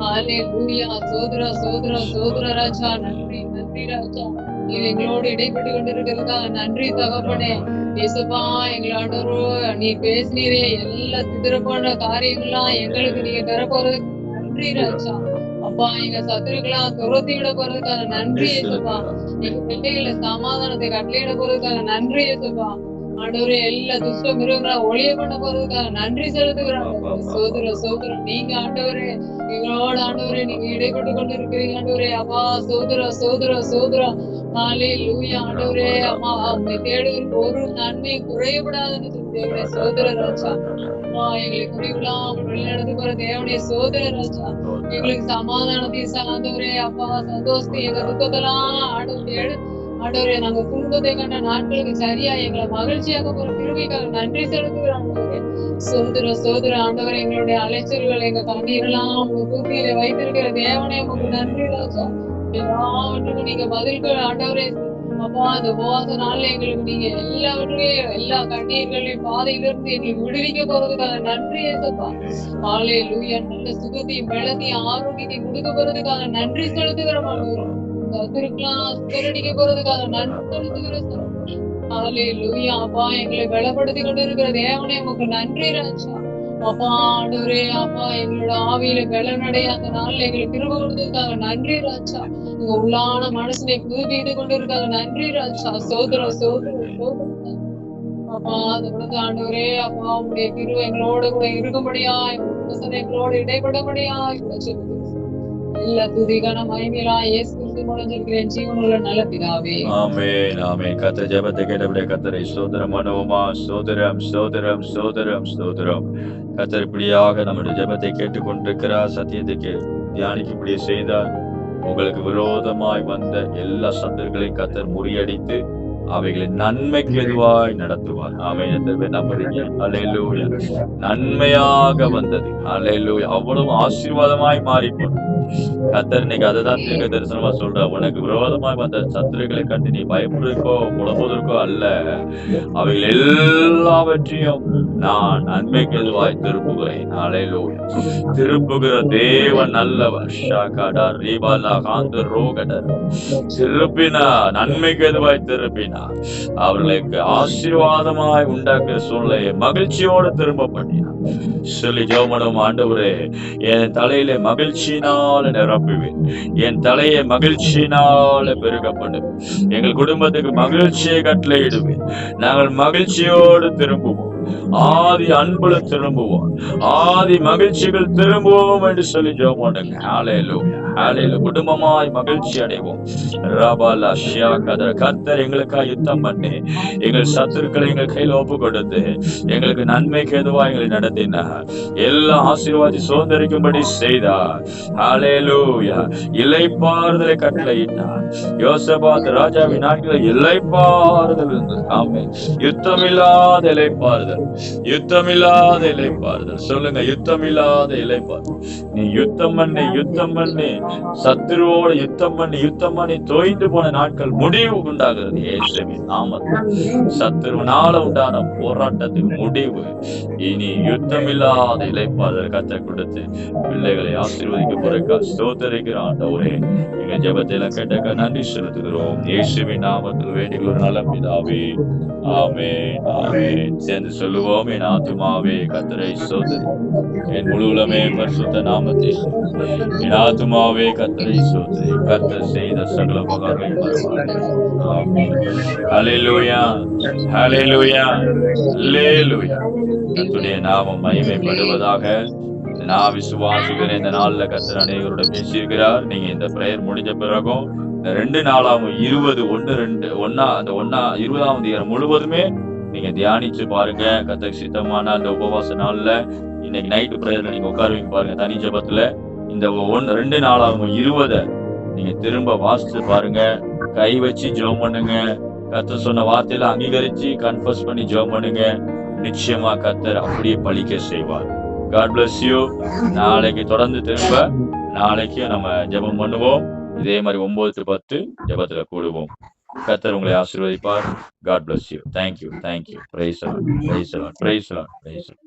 ஹalleluya. சோதர சோதர சோதர ராஜா. நன்றி நன்றி ராஜா. நீர் எங்களோடு இடைப்பட்டு கொண்டிருக்கிறதுக்காக நன்றி தகப்பனே. இயேசுப்பா, எங்களை ஆண்டவரோ நீ பேசினீரே எல்லா சிறப்பான காரியங்கள்லாம் எங்களுக்கு நீங்க தர போறதுக்கு நன்றி ராஜா. அப்பா, எங்க சத்துருக்கெல்லாம் துரத்தி விட போறதுக்காக நன்றி இயேசுப்பா. எங்க பிள்ளைகளை சமாதானத்தை கட்டளையிட போறதுக்காக நன்றி இயேசுப்பா. ஆண்டவரே எல்லா துஷ்ட மிருகங்களா ஒளிய பண்ண போறதுக்காக நன்றி செலுத்துகிறாங்க. சோதர சோதரம் நீங்க ஆண்டவரே எங்களோட ஆண்டவரே நீங்க இடைப்பட்டு கொண்டு இருக்கிறீங்க ஆண்டவரே அப்பா. சோதர சோதர சோதரம். ஹalleluya. ஆண்டவரே அம்மா உங்களை தேடுவதற்கு ஒரு நன்மை குறையப்படாதுன்னு தேவனே சோதர ராஜா. எங்களை குறைவில்லாம வழிநடத்தி போற தேவனே சோதர ராஜா. எங்களுக்கு சமாதானத்தையும் சார்ந்தவரே அப்பா, சந்தோஷத்தை எங்க துக்கத்தெல்லாம் ஆண்டவரே நாங்க துன்பத்தை கண்ட நாட்களுக்கு சரியா எங்களை மகிழ்ச்சியாக போற கிருபைக்காக நன்றி செலுத்துகிறோம். சோதர சோதர ஆண்டவரே, எங்களுடைய அலைச்சல்கள் எங்க கண்ணீரெல்லாம் தூக்கியில வைத்திருக்கிற தேவனே உங்களுக்கு நன்றி ராஜா. எல்லாவற்றுக்கும் நீங்க பதில்கள் ஆண்டவரே அப்பா. அந்த உபவாச நாள்ல எங்களுக்கு நீங்க எல்லாவற்றையும் எல்லா கண்ணீர்களையும் பாதையிலிருந்து எங்களுக்கு விடுவிக்க போறதுக்காக நன்றி ஏசப்பா. ஹalleluya. நல்ல சுகத்தையும் பலத்தையும் ஆரோக்கியத்தையும் கொடுக்க போறதுக்காக நன்றி செலுத்துகிறோம் ஆண்டவரே. கத்திருக்கலாம் சிதறடிக்க போறதுக்காக நன்றி செலுத்துகிறோம். ஹalleluya. அப்பா, எங்களை பலப்படுத்தி கொண்டிருக்கிற தேவனே உமக்கு நன்றி ராஜா. அப்பா ஆண்டவரே அப்பா, எங்களோட ஆவியில பலனடைய அந்த நாள்ல எங்களுக்கு கிருபை கொடுத்ததுக்காக நன்றி ராஜா. உங்க உள்ளான மனசுனை புதுப்பித்து கொண்டிருக்காங்க நன்றி ராஜா. சோதர சோதர அப்பா, அந்த ஆண்டவரே அப்பா உங்களுடைய கிருபை எங்களோட கூட இருக்கும்படியா எங்களோடு இடைபடும்படியாய் எல்லா துதிகான மகிமையிலா இயேசு கிறிஸ்து மூலம் ஜெபிக்கிறேன் ஜீவனுள்ள நல்ல பிதாவே. ஆமென் ஆமென். கர்த்தர் ஜெபத்தை கேட்டபடியே கர்த்தரை ஸ்தோத்திரம் பண்ணுவோமா? ஸ்தோத்திரம் ஸ்தோத்திரம் ஸ்தோத்திரம் ஸ்தோத்திரம். கர்த்தர் இப்படியாக நம்முடைய ஜெபத்தை கேட்டுக்கொண்டிருக்கிறார். சத்தியத்தை தியானிக்கும்படி செய்தார். உங்களுக்கு விரோதமாய் வந்த எல்லா சத்துருக்களையும் கர்த்தர் முறியடித்து அவைகளை நன்மைக்கு எதுவாய் நடத்துவார். எத்தனை நம்புறீங்க? அல்லேலூயா. நன்மையாக வந்தது. அல்லேலூயா. அவ்வளவு ஆசீர்வாதமாய் மாறி போனது. கர்த்தர் இன்னைக்கு அதுதான் தீர்க்க தரிசனமா சொல்ற, உனக்கு விரோதமாய் வந்த சத்துருக்களை கண்டு நீ பயப்படுவதற்கோ புலம்புவதற்கோ அல்ல, அவைகள் எல்லாவற்றையும் நான் நன்மைக்கு எதுவாய் திருப்புகிறேன். அல்லேலூயா. திருப்புகிற தேவன் நல்லவர். திருப்பினா நன்மைக்கு எதுவாய் திருப்பினா அவர்களுக்கு ஆசீர்வாதமாய் உண்டாக்குற சூழ்நிலையை மகிழ்ச்சியோடு திரும்ப பண்ணினார். சொல்லி ஜெபம், ஆண்டவரே என் தலையில மகிழ்ச்சியினால நிரப்புவேன், என் தலையை மகிழ்ச்சியினால பெருகப்படும், எங்கள் குடும்பத்துக்கு மகிழ்ச்சியை கட்டளையிடுவேன், நாங்கள் மகிழ்ச்சியோடு திரும்புவோம், ஆதி அன்புல திரும்புவோம், ஆதி மகிழ்ச்சிகள் திரும்புவோம் என்று சொல்லி ஜெபம் பண்ணுங்க. ஹல்லேலூயா ஹல்லேலூயா. குடும்பமாய் மகிழ்ச்சி அடைவோம். ரபாலா ஷியா கதர். கர்த்தர் எங்களுக்காக யுத்தம் பண்ணி எங்கள் சத்துருக்களை எங்கள் கையில் ஒப்பு கொடுத்து எங்களுக்கு நன்மைக்கு எதுவா எங்களை நடத்தினார். எல்லா ஆசீர்வாதி சுதந்திரிக்கும்படி செய்தார். ஹல்லேலூயா. இளைப்பாறுதலை கட்டளையிட்டார். யோசபாத் ராஜாவின் நாட்களில் இளைப்பாறுதல் இருந்தது. ஆமென். யுத்தமில்லாத இளைப்பாறுதல், யுத்தமில்லாத இளைப்பாறுதல். சொல்லுங்க, யுத்தமில்லாத இளைப்பாறுதல். நீ யுத்தம் பண்ணி சத்துருவோட யுத்தம் பண்ணி தோய்ந்து போன நாட்கள் முடிவு உண்டாகிறது. இயேசுவின் நாமத்தில் சத்துருவனால உண்டான போராட்டத்தின் முடிவு. இனி யுத்தமில்லாத இளைப்பாறுதல் கர்த்தர் கொடுத்து பிள்ளைகளை ஆசீர்வதிக்க போறக்கா ஸ்தோத்திரிக்கிற ஆண்டவரே, எங்க ஜெபத்தில கேட்டக்க நன்றி செலுத்துகிறோம். இயேசுவின் நாமத்தில் வேண்டிய ஒரு நல்ல பிதாவே. ஆமென் ஆமென். சேர்ந்து சொல்லுவோம், என் ஆத்துமாவே கர்த்தரை ஸ்தோத்திரி, என் முழு உலகமே பரிசுத்த நாமத்தை, என் ஆத்துமாவே கர்த்தரை ஸ்தோத்திரி, கர்த்தர் செய்த சகல உபகாரங்களையும் மறவாதே. ஆமென். ஹல்லேலூயா ஹல்லேலூயா ஹல்லேலூயா. கர்த்தருடைய நாமம் மகிமைப்படுவதாக. நான் விசுவாசிக்கிறேன். இந்த நாள்ல கர்த்தர் அநேகரோட பேசியிருக்கிறார். நீங்க இந்த பிரேயர் முடிஞ்ச பிறகும் 2 நாளாகவும் 20வது அதிகாரம் முழுவதுமே நீங்க தியானிச்சு பாருங்க. கர்த்தருக்கு சித்தமான அந்த உபவாச நாள்ல இன்னைக்கு நைட்டு பிரேயர்ல நீங்க உட்காருவீங்க பாருங்க, தனி ஜெபத்துல. இந்த 2 நாளாகவும் 20 நீங்க திரும்ப வாசிச்சு பாருங்க, கை வச்சு ஜெபம் பண்ணுங்க. கர்த்தர் சொன்ன வார்த்தையில அங்கீகரிச்சு கன்ஃபஸ் பண்ணி ஜெபம் பண்ணுங்க. நிச்சயமா கர்த்தர் அப்படியே பலிக்க செய்வார். God bless you. நாளைக்கு தொடர்ந்து திரும்ப நாளைக்கு நம்ம ஜெபம் பண்ணுவோம். இதே மாதிரி 9 to 10 ஜெபத்துல கூடுவோம். கர்த்தர் உங்களை ஆசீர்வதிப்பார். God bless you. Thank you. Praise the Lord. Praise the Lord. Praise the Lord. Praise the Lord.